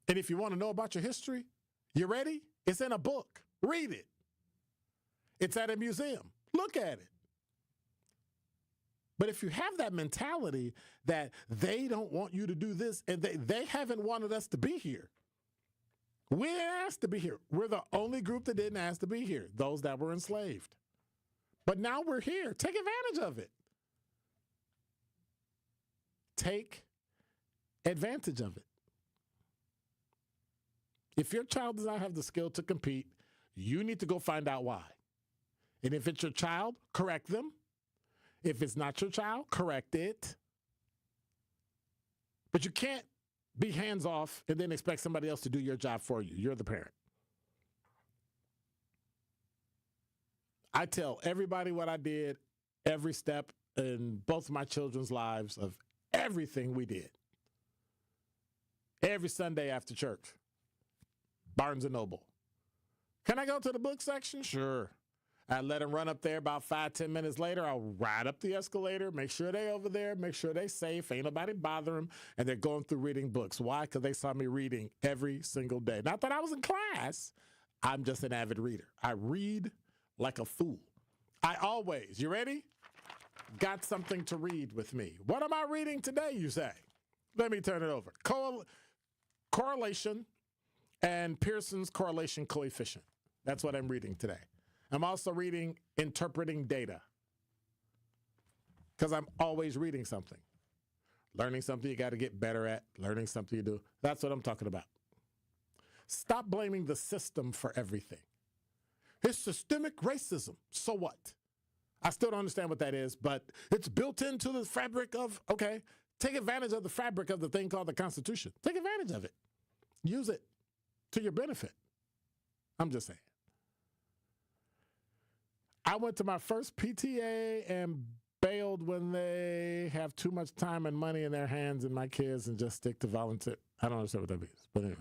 And if you want to know about your history, you ready? It's in a book. Read it. It's at a museum. Look at it. But if you have that mentality that they don't want you to do this, and they haven't wanted us to be here. We didn't ask to be here. We're the only group that didn't ask to be here, those that were enslaved. But now we're here. Take advantage of it. Take advantage of it. If your child does not have the skill to compete, you need to go find out why. And if it's your child, correct them. If it's not your child, correct it. But you can't be hands off, and then expect somebody else to do your job for you. You're the parent. I tell everybody what I did, every step in both of my children's lives of everything we did. Every Sunday after church, Barnes & Noble. Can I go to the book section? Sure. I let them run up there. About 5-10 minutes later, I'll ride up the escalator, make sure they're over there, make sure they're safe, ain't nobody bother them, and they're going through reading books. Why? Because they saw me reading every single day. Not that I was in class. I'm just an avid reader. I read like a fool. I always, you ready? Got something to read with me. What am I reading today, you say? Let me turn it over. Correlation and Pearson's correlation coefficient. That's what I'm reading today. I'm also reading Interpreting Data, because I'm always reading something. Learning something you got to get better at, learning something you do. That's what I'm talking about. Stop blaming the system for everything. It's systemic racism. So what? I still don't understand what that is, but it's built into the fabric of, okay, take advantage of the fabric of the thing called the Constitution. Take advantage of it. Use it to your benefit. I'm just saying. I went to my first PTA and bailed when they have too much time and money in their hands and my kids and just stick to volunteer. I don't understand what that means, but anyway.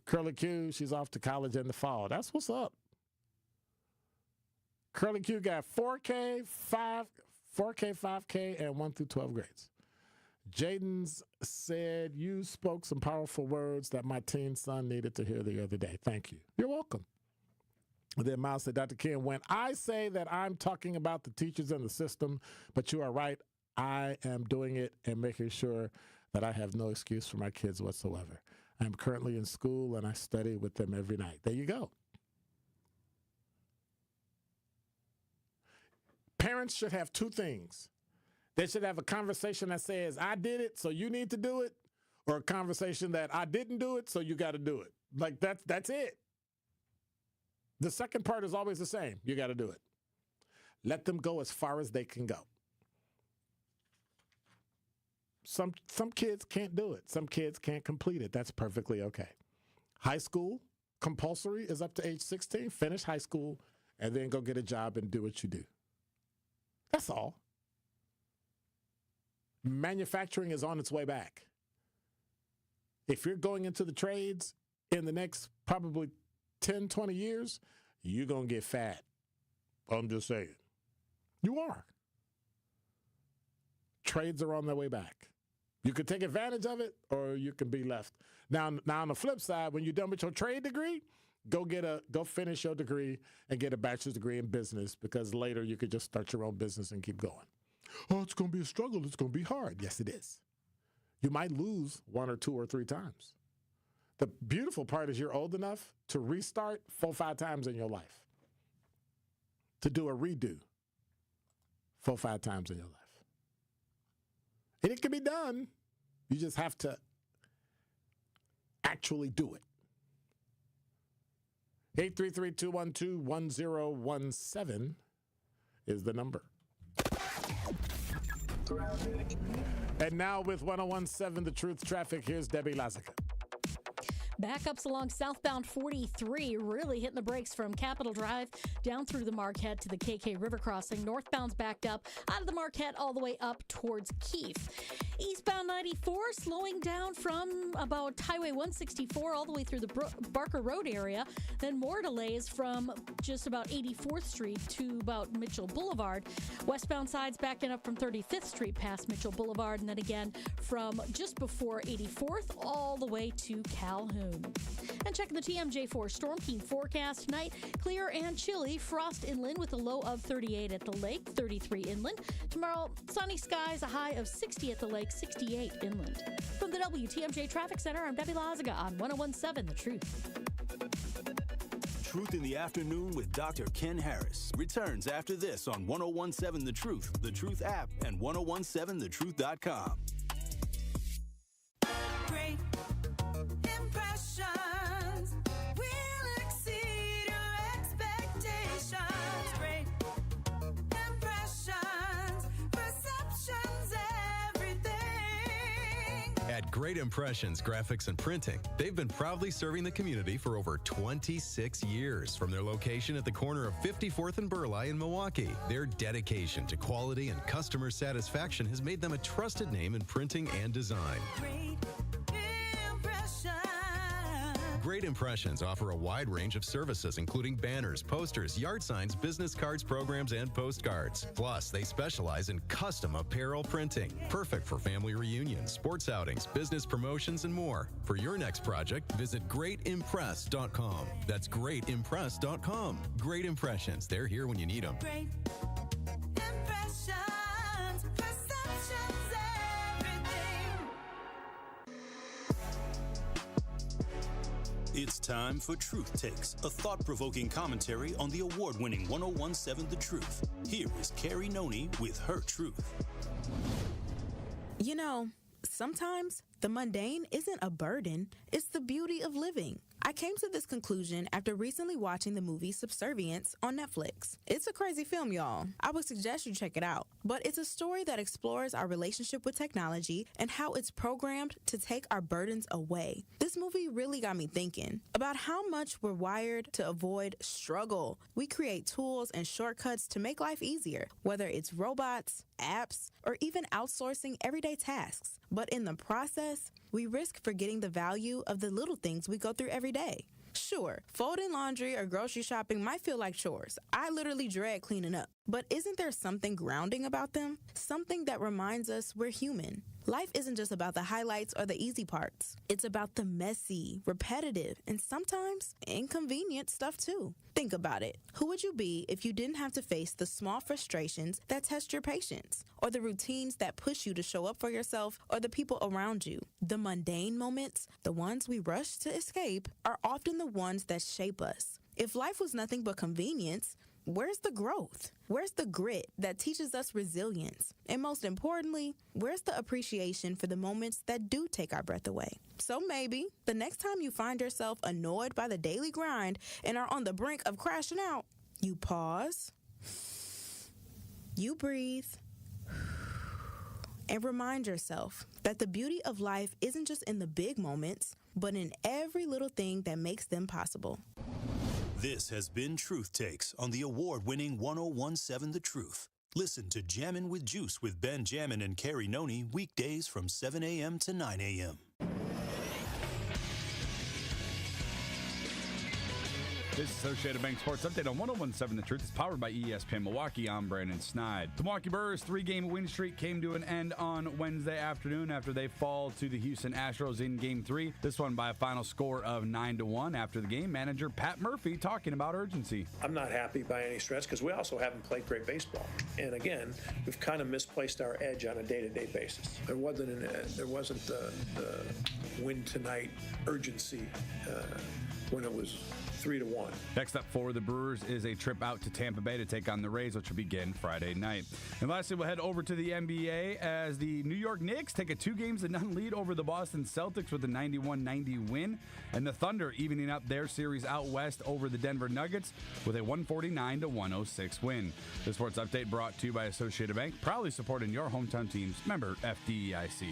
Curly Q, she's off to college in the fall. That's what's up. Curly Q got 4K, 5K, and 1 through 12 grades. Jaden's said, you spoke some powerful words that my teen son needed to hear the other day. Thank you. You're welcome. And then Miles said, Dr. Ken, when I say that I'm talking about the teachers and the system, but you are right, I am doing it and making sure that I have no excuse for my kids whatsoever. I'm currently in school and I study with them every night. There you go. Parents should have two things. They should have a conversation that says, I did it, so you need to do it, or a conversation that I didn't do it, so you got to do it. Like, that's it. The second part is always the same. You got to do it. Let them go as far as they can go. Some kids can't do it. Some kids can't complete it. That's perfectly okay. High school, compulsory, is up to age 16. Finish high school, and then go get a job and do what you do. That's all. Manufacturing is on its way back. If you're going into the trades in the next probably 10, 20 years, you're going to get fat. I'm just saying. You are. Trades are on their way back. You could take advantage of it, or you can be left. Now on the flip side, when you're done with your trade degree, go finish your degree and get a bachelor's degree in business, because later you could just start your own business and keep going. Oh, it's going to be a struggle. It's going to be hard. Yes, it is. You might lose 1 or 2 or 3 times. The beautiful part is you're old enough to restart 4 or 5 times in your life, to do a redo 4 or 5 times in your life. And it can be done. You just have to actually do it. 833-212-1017 is the number. And now with 1017 The Truth Traffic, here's Debbie Lazica. Backups along southbound 43, really hitting the brakes from Capitol Drive down through the Marquette to the KK River Crossing. Northbound's backed up out of the Marquette all the way up towards Keefe. Eastbound 94 slowing down from about Highway 164 all the way through the Barker Road area. Then more delays from just about 84th Street to about Mitchell Boulevard. Westbound side's backing up from 35th Street past Mitchell Boulevard, and then again from just before 84th all the way to Calhoun. And checking the TMJ4 Storm King forecast tonight, clear and chilly. Frost inland with a low of 38 at the lake, 33 inland. Tomorrow, sunny skies, a high of 60 at the lake, 68 inland. From the WTMJ Traffic Center, I'm Debbie Lazica on 1017 The Truth. Truth in the Afternoon with Dr. Ken Harris returns after this on 1017 The Truth app, and 1017thetruth.com. Great impressions will exceed your expectations. Great impressions, perceptions, everything. Great Impressions Graphics and Printing. They've been proudly serving the community for over 26 years from their location at the corner of 54th and Burleigh in Milwaukee. Their dedication to quality and customer satisfaction has made them a trusted name in printing and design. Great Impressions offer a wide range of services, including banners, posters, yard signs, business cards, programs, and postcards. Plus, they specialize in custom apparel printing, perfect for family reunions, sports outings, business promotions, and more. For your next project, visit greatimpress.com. That's greatimpress.com. Great Impressions. They're here when you need them. Great impressions, perceptions, everything. It's time for Truth Takes, a thought-provoking commentary on the award-winning 1017 The Truth. Here is Carrie Noni with her truth. You know, sometimes the mundane isn't a burden, it's the beauty of living. I came to this conclusion after recently watching the movie Subservience on Netflix. It's a crazy film, y'all. I would suggest you check it out. But it's a story that explores our relationship with technology and how it's programmed to take our burdens away. This movie really got me thinking about how much we're wired to avoid struggle. We create tools and shortcuts to make life easier, whether it's robots, apps, or even outsourcing everyday tasks. But in the process, we risk forgetting the value of the little things we go through every day. Sure, folding laundry or grocery shopping might feel like chores. I literally dread cleaning up. But isn't there something grounding about them? Something that reminds us we're human. Life isn't just about the highlights or the easy parts. It's about the messy, repetitive, and sometimes inconvenient stuff too. Think about it. Who would you be if you didn't have to face the small frustrations that test your patience, or the routines that push you to show up for yourself or the people around you? The mundane moments, the ones we rush to escape, are often the ones that shape us. If life was nothing but convenience, where's the growth? Where's the grit that teaches us resilience? And most importantly, where's the appreciation for the moments that do take our breath away? So maybe the next time you find yourself annoyed by the daily grind and are on the brink of crashing out, you pause, you breathe, and remind yourself that the beauty of life isn't just in the big moments, but in every little thing that makes them possible. This has been Truth Takes on the award-winning 1017 The Truth. Listen to Jammin' with Juice with Ben Jammin and Carrie Noni weekdays from 7 a.m. to 9 a.m. This Associated Bank Sports Update on 1017 The Truth is powered by ESPN Milwaukee. I'm Brandon Snide. The Milwaukee Brewers' 3-game win streak came to an end on Wednesday afternoon after they fall to the Houston Astros in Game 3. This one by a final score of 9-1. After the game, manager Pat Murphy talking about urgency. I'm not happy by any stretch because we also haven't played great baseball. And again, we've kind of misplaced our edge on a day-to-day basis. There wasn't the win tonight urgency when it was 3-1. Next up for the Brewers is a trip out to Tampa Bay to take on the Rays, which will begin Friday night. And lastly, we'll head over to the NBA as the New York Knicks take a 2-0 lead over the Boston Celtics with a 91-90 win. And the Thunder evening up their series out west over the Denver Nuggets with a 149-106 win. The sports update brought to you by Associated Bank, proudly supporting your hometown teams. Member FDIC.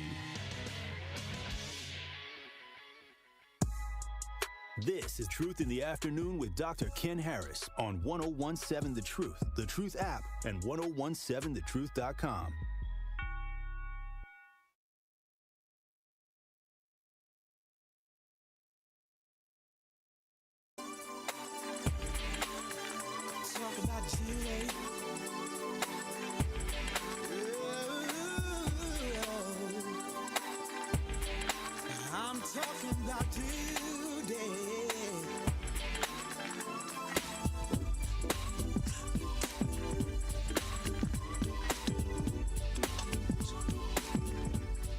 This is Truth in the Afternoon with Dr. Ken Harris on 1017 The Truth, The Truth app, and 1017thetruth.com. Talk about you, I'm talking about today.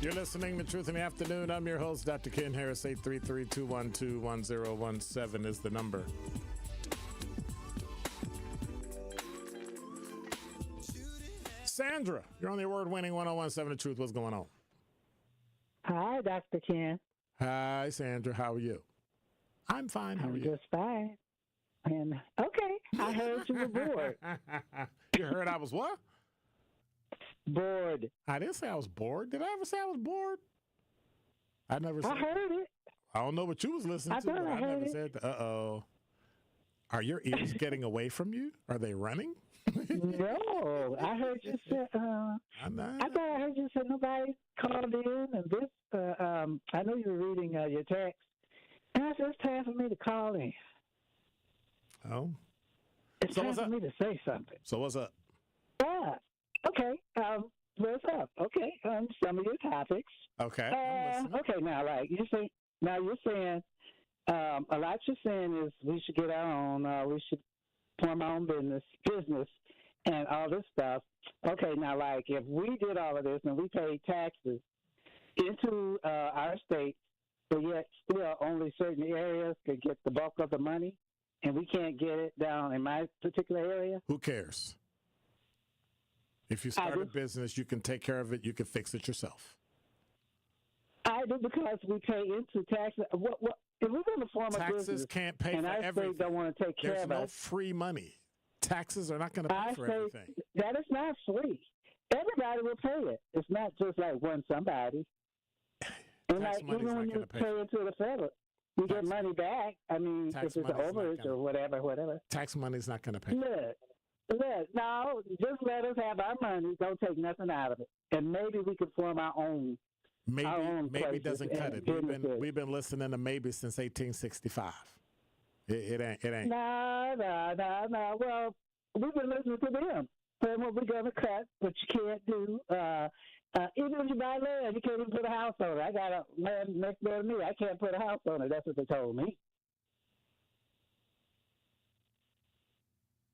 You're listening to Truth in the Afternoon. I'm your host, Dr. Ken Harris. 833-212-1017 is the number. Sandra, you're on the award-winning 1017 The Truth. What's going on? Hi, Dr. Ken. Hi, Sandra. How are you? I'm fine. How are you? Just fine. And okay, I heard you were bored. You heard I was what? Bored. I didn't say I was bored. Did I ever say I was bored? I never said I heard it. I don't know what you was listening to, but I never said that. Uh-oh. Are your ears getting away from you? Are they running? No, I heard you say. I thought I heard you say nobody called in, and this. I know you were reading your text, and I said it's time for me to call in. Oh, it's time for me to say something. So what's up? Yeah. Okay. What's up? Okay. Some of your topics. Okay. Okay. Now, right. You're saying. A lot you're saying is we should get our own. We should form our own business, and all this stuff. Okay, now, like, if we did all of this and we paid taxes into our state, but yet still only certain areas could get the bulk of the money, and we can't get it down in my particular area? Who cares? If you start a business, you can take care of it. You can fix it yourself. I do, because we pay into taxes. What? If we're going to form a business, taxes can't pay and for our everything. State don't want to take care of There's no us. free money. Taxes are not going to pay for everything. That is not free. Everybody will pay it. It's not just like one somebody. And Tax like, money's even not when gonna you pay pay into the federal, you get money back. I mean, if it's an overage or whatever. Tax money's not going to pay. Look, no, just let us have our money. Don't take nothing out of it. And maybe we could form our own. Maybe doesn't cut it. We've been listening to maybe since 1865. It ain't. No. Well, we've been listening to them. Saying what we're gonna cut, what you can't do. Even if you buy land, you can't even put a house on it. I got a land next door to me. I can't put a house on it. That's what they told me.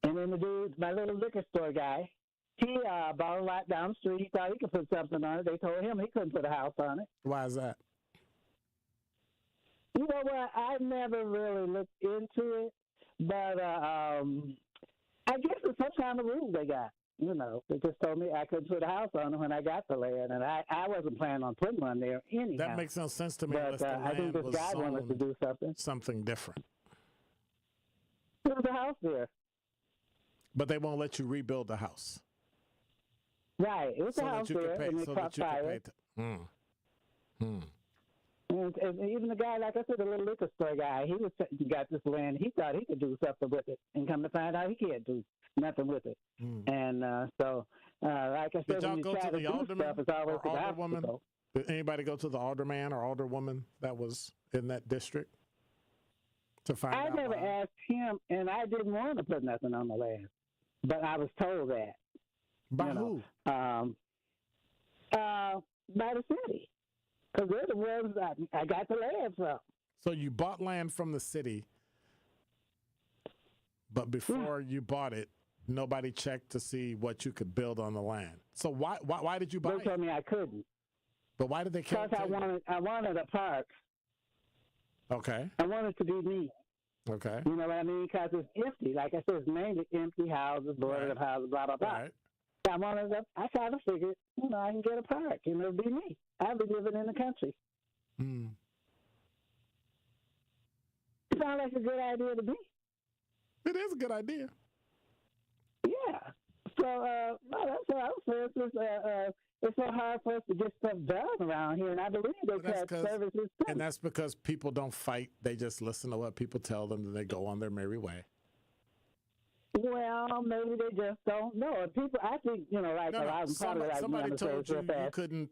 And then the dude, my little liquor store guy, he bought a lot down the street. He thought he could put something on it. They told him he couldn't put a house on it. Why is that? You know what? I never really looked into it, but I guess it's some kind of rule they got. You know, they just told me I couldn't put a house on it when I got the land, and I wasn't planning on putting one there anyhow. That makes no sense to me. But I think this guy wanted to do something different. There was a house there. But they won't let you rebuild the house. Right. It was a house there, and it caught fire. And even the guy, like I said, the little liquor store guy, he got this land. He thought he could do something with it, and come to find out he can't do nothing with it. And so, like I said, did y'all when you go try to the alderman stuff, it's always or alderwoman? Did anybody go to the alderman or alderwoman that was in that district to find out? I never asked him, and I didn't want to put nothing on the land, but I was told that. By who? By the city. Because they're the ones I got the land from. So you bought land from the city, but before you bought it, nobody checked to see what you could build on the land. So why did you buy it? They told me I couldn't. But why did they? Because I wanted a park. Okay. I wanted to be me. Okay. You know what I mean? Because it's empty. Like I said, it's mainly empty houses, boarded up houses, blah blah blah. Right. I kind of figured, I can get a park, and it'll be me. I'll be living in the country. It sounds like a good idea to me. It is a good idea. Yeah. So, that's what I was saying. It's so hard for us to get stuff done around here, and I believe they cut services too. And that's because people don't fight. They just listen to what people tell them, and they go on their merry way. Well, maybe they just don't know. And people, I think, somebody told you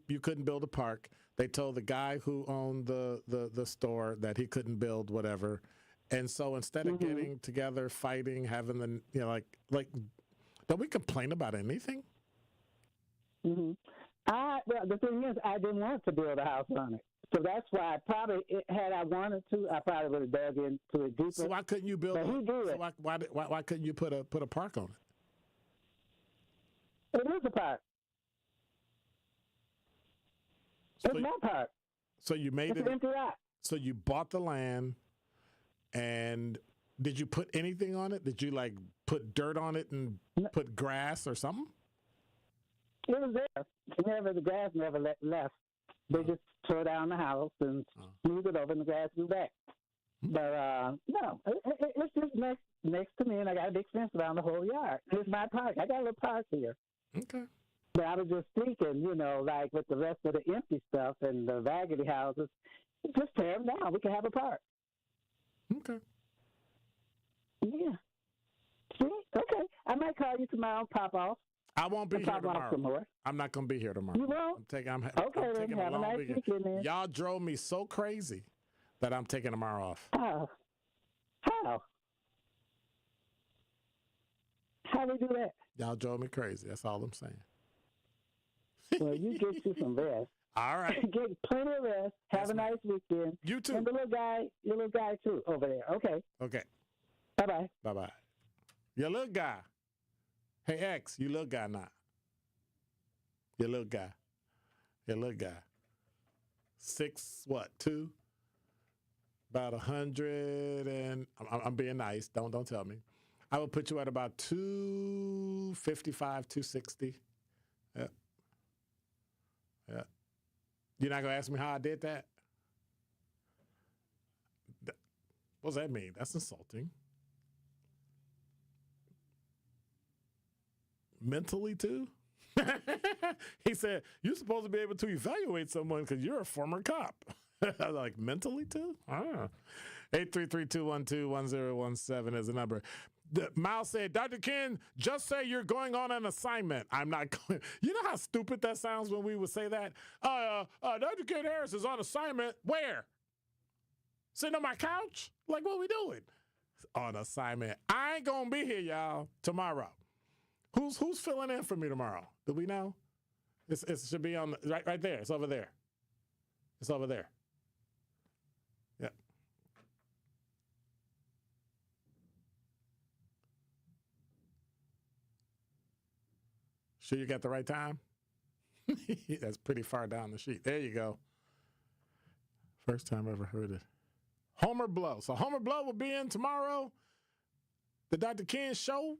you couldn't build a park. They told the guy who owned the store that he couldn't build whatever. And so instead of getting together, fighting, having the don't we complain about anything? The thing is, I didn't want to build a house on it. So that's why had I wanted to, I probably would have dug into it deeper. So why couldn't you build? So why couldn't you put a park on it? It is a park. It's my park. So you made it's an empty lot. So you bought the land, and did you put anything on it? Did you put dirt on it and put grass or something? It was there. The grass never left. They just tore down the house and moved it over, and the grass grew back. But no, it's just next to me, and I got a big fence around the whole yard. It's my park. I got a little park here. Okay. But I was just thinking, like with the rest of the empty stuff and the raggedy houses, just tear them down. We can have a park. Okay. Yeah. See? Okay. I might call you tomorrow and pop off. I won't be here tomorrow. I'm not going to be here tomorrow. You won't? I'm Okay, taking then have a nice weekend then. Y'all drove me so crazy that I'm taking tomorrow off. Oh. How? How we do that? Y'all drove me crazy. That's all I'm saying. Well, you get you some rest. All right. Get plenty of rest. Have a nice weekend. You too. And the your little guy too over there. Okay. Okay. Bye-bye. Bye-bye. Your little guy. Hey, X, you little guy now. Your little guy. Your little guy. 6'2"? About 100 and I'm being nice. Don't tell me. I would put you at about 255, 260. Yeah. Yeah. You're not gonna ask me how I did that? What does that mean? That's insulting. Mentally too? He said, you're supposed to be able to evaluate someone because you're a former cop. I was like, mentally too? 833-212-1017 is the number. Miles said, Dr. Ken, just say you're going on an assignment. I'm not going. You know how stupid that sounds when we would say that? Dr. Ken Harris is on assignment. Where? Sitting on my couch? Like, what we doing? On assignment. I ain't going to be here, y'all, tomorrow. Who's filling in for me tomorrow? Do we know? It should be on right there. It's over there. It's over there. Yeah. Sure you got the right time? That's pretty far down the sheet. There you go. First time I ever heard it. Homer Blow. So Homer Blow will be in tomorrow. The Dr. Ken Show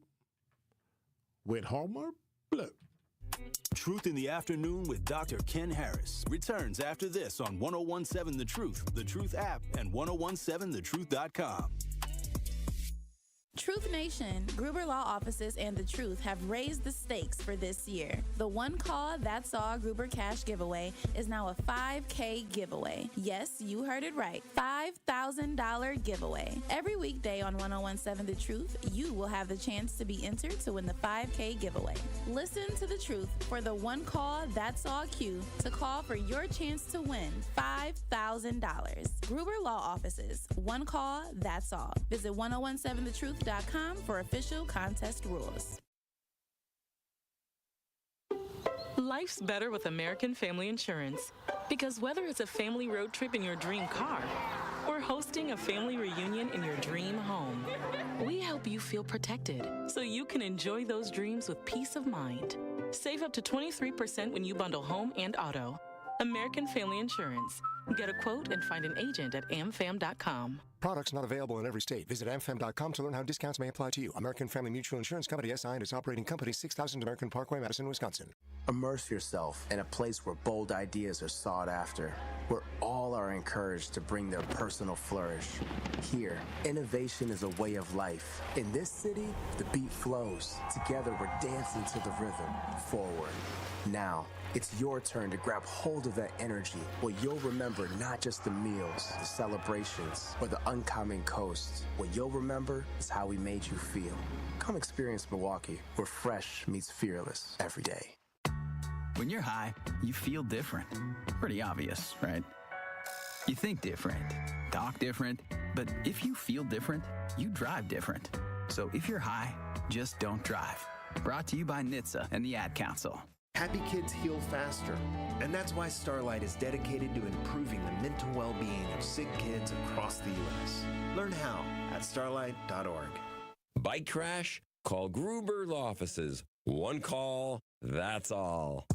with Homer Blow. Truth in the Afternoon with Dr. Ken Harris returns after this on 1017 The Truth, The Truth app, and 1017thetruth.com. Truth Nation, Gruber Law Offices and The Truth have raised the stakes for this year. The One Call That's All Gruber Cash Giveaway is now a $5K giveaway. Yes, you heard it right. $5,000 giveaway. Every weekday on 1017 The Truth, you will have the chance to be entered to win the $5K giveaway. Listen to The Truth for the One Call That's All cue to call for your chance to win $5,000. Gruber Law Offices. One Call That's All. Visit 1017thetruth.com for official contest rules. Life's better with American Family Insurance because whether it's a family road trip in your dream car or hosting a family reunion in your dream home, we help you feel protected so you can enjoy those dreams with peace of mind. Save up to 23% when you bundle home and auto. American Family Insurance. Get a quote and find an agent at amfam.com. Products not available in every state. Visit amfam.com to learn how discounts may apply to you. American Family Mutual Insurance Company, SI, and its operating company, 6000 American Parkway, Madison, Wisconsin. Immerse yourself in a place where bold ideas are sought after, where all are encouraged to bring their personal flourish. Here, innovation is a way of life. In this city, the beat flows. Together, we're dancing to the rhythm. Forward. Now, it's your turn to grab hold of that energy. What you'll remember not just the meals, the celebrations, or the uncommon coast. What you'll remember is how we made you feel. Come experience Milwaukee, where fresh meets fearless every day. When you're high, you feel different. Pretty obvious, right? You think different, talk different, but if you feel different, you drive different. So if you're high, just don't drive. Brought to you by NHTSA and the Ad Council. Happy kids heal faster, and that's why Starlight is dedicated to improving the mental well-being of sick kids across the U.S. Learn how at starlight.org. Bike crash? Call Gruber Law Offices. One call, that's all.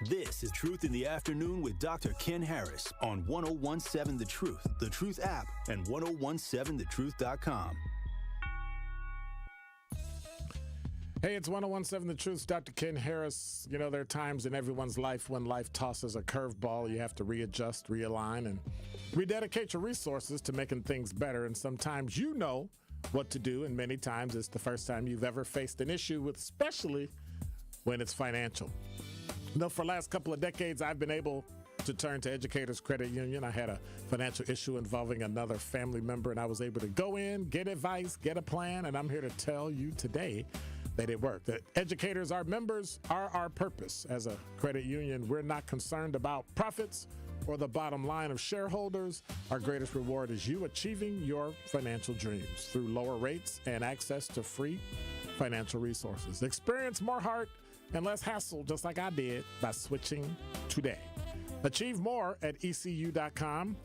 This is Truth in the Afternoon with Dr. Ken Harris on 1017 The Truth app, and 1017thetruth.com. Hey, it's 1017 The Truth, Dr. Ken Harris. You know, there are times in everyone's life when life tosses a curveball, you have to readjust, realign, and rededicate your resources to making things better. And sometimes you know what to do, and many times it's the first time you've ever faced an issue with, especially when it's financial. You know, for the last couple of decades, I've been able to turn to Educators Credit Union. I had a financial issue involving another family member, and I was able to go in, get advice, get a plan, and I'm here to tell you today that it worked. That educators, our members, are our purpose. As a credit union, we're not concerned about profits or the bottom line of shareholders. Our greatest reward is you achieving your financial dreams through lower rates and access to free financial resources. Experience more heart and less hassle, just like I did, by switching today. Achieve more at ECU.com,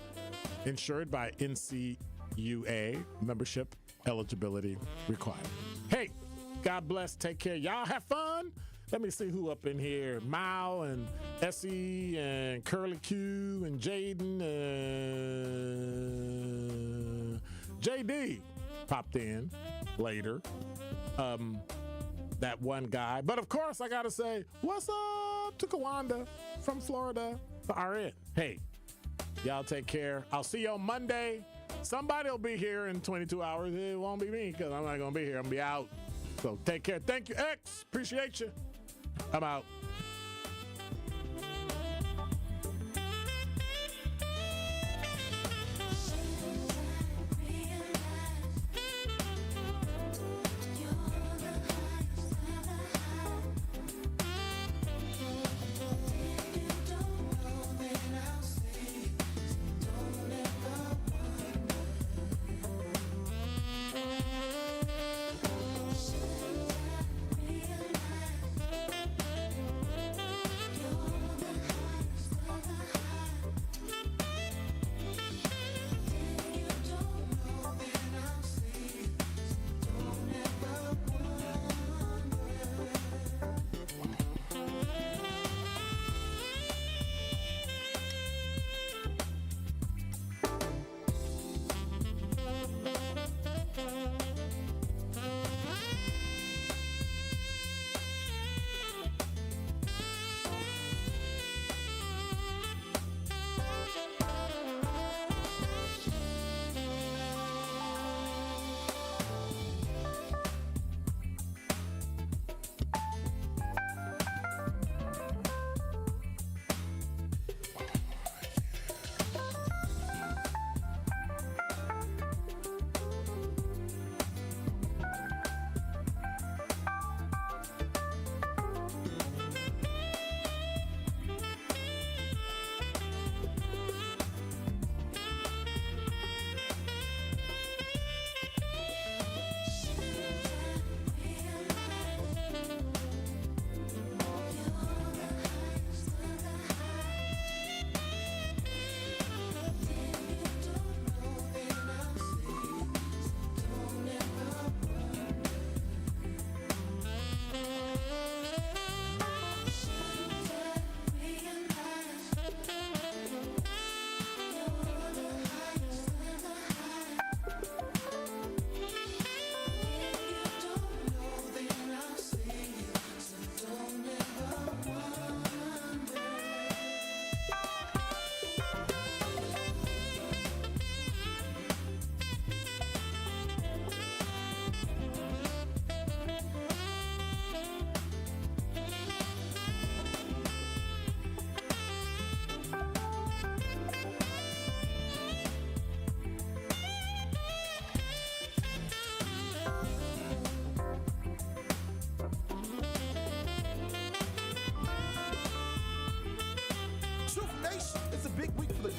insured by NCUA, membership eligibility required. Hey, God bless, take care. Y'all have fun. Let me see who up in here. Mao and Essie and Curly Q and Jaden and JD popped in later. That one guy. But of course, I got to say, what's up to Kawanda from Florida for RN. Hey, y'all take care. I'll see you on Monday. Somebody will be here in 22 hours. It won't be me because I'm not going to be here. I'm going to be out. So take care. Thank you, X. Appreciate you. I'm out.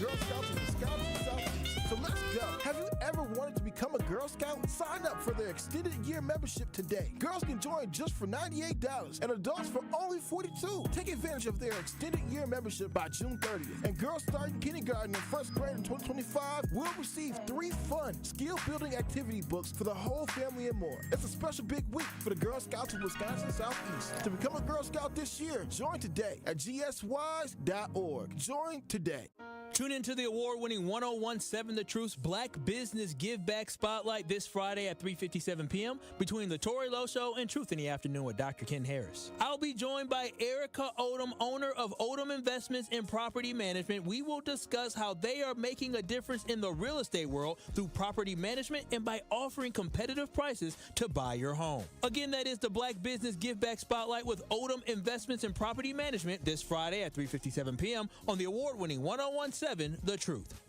Girl Scouts and the Scouts in the Southeast. So let's go. Have you ever wanted to become a Girl Scout? Sign up for their extended year membership today. Girls can join just for $98 and adults for only $42. Take advantage of their extended year membership by June 30th. And girls starting kindergarten and first grade in 2025 will receive 3 fun skill-building activity books for the whole family and more. It's a special big week for the Girl Scouts of Wisconsin Southeast. To become a Girl Scout this year, join today at gswise.org. Join today. Tune into the award-winning 1017 The Truth's Black Business Give Back Spotlight this Friday at 3:57 p.m. between The Tori Lowe Show and Truth in the Afternoon with Dr. Ken Harris. I'll be joined by Erica Odom, owner of Odom Investments in Property Management. We will discuss how they are making a difference in the real estate world through property management and by offering competitive prices to buy your home. Again, that is the Black Business Give Back Spotlight with Odom Investments in Property Management this Friday at 3:57 p.m. on the award-winning 1017 The Truth.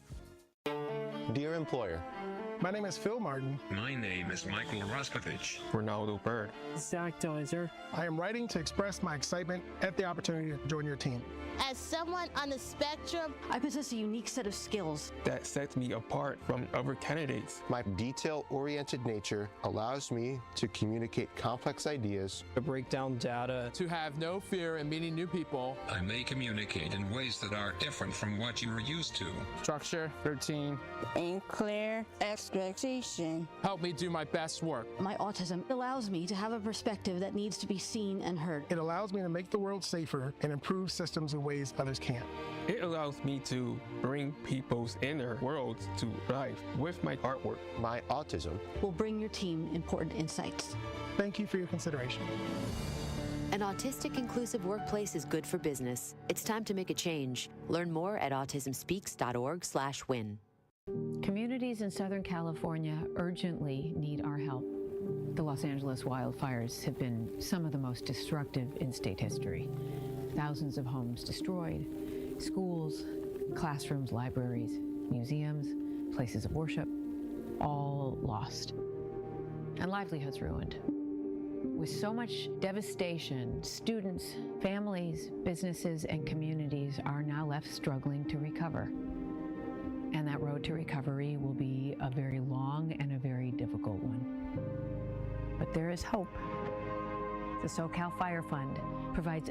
Dear employer, my name is Phil Martin. My name is Michael Raskovich. Ronaldo Bird. Zach Doiser. I am writing to express my excitement at the opportunity to join your team. As someone on the spectrum, I possess a unique set of skills that sets me apart from other candidates. My detail-oriented nature allows me to communicate complex ideas, to break down data, to have no fear in meeting new people. I may communicate in ways that are different from what you're used to. Structure, routine, and clear expectation. Help me do my best work. My autism allows me to have a perspective that needs to be seen and heard. It allows me to make the world safer and improve systems in ways others can't. It allows me to bring people's inner worlds to life with my artwork. My autism will bring your team important insights. Thank you for your consideration. An autistic inclusive workplace is good for business. It's time to make a change. Learn more at autismspeaks.org/win. Communities in Southern California urgently need our help. The Los Angeles wildfires have been some of the most destructive in state history. Thousands of homes destroyed, schools, classrooms, libraries, museums, places of worship, all lost, and livelihoods ruined. With so much devastation, students, families, businesses, and communities are now left struggling to recover. And that road to recovery will be a very long and a very difficult one. But there is hope. The SoCal Fire Fund provides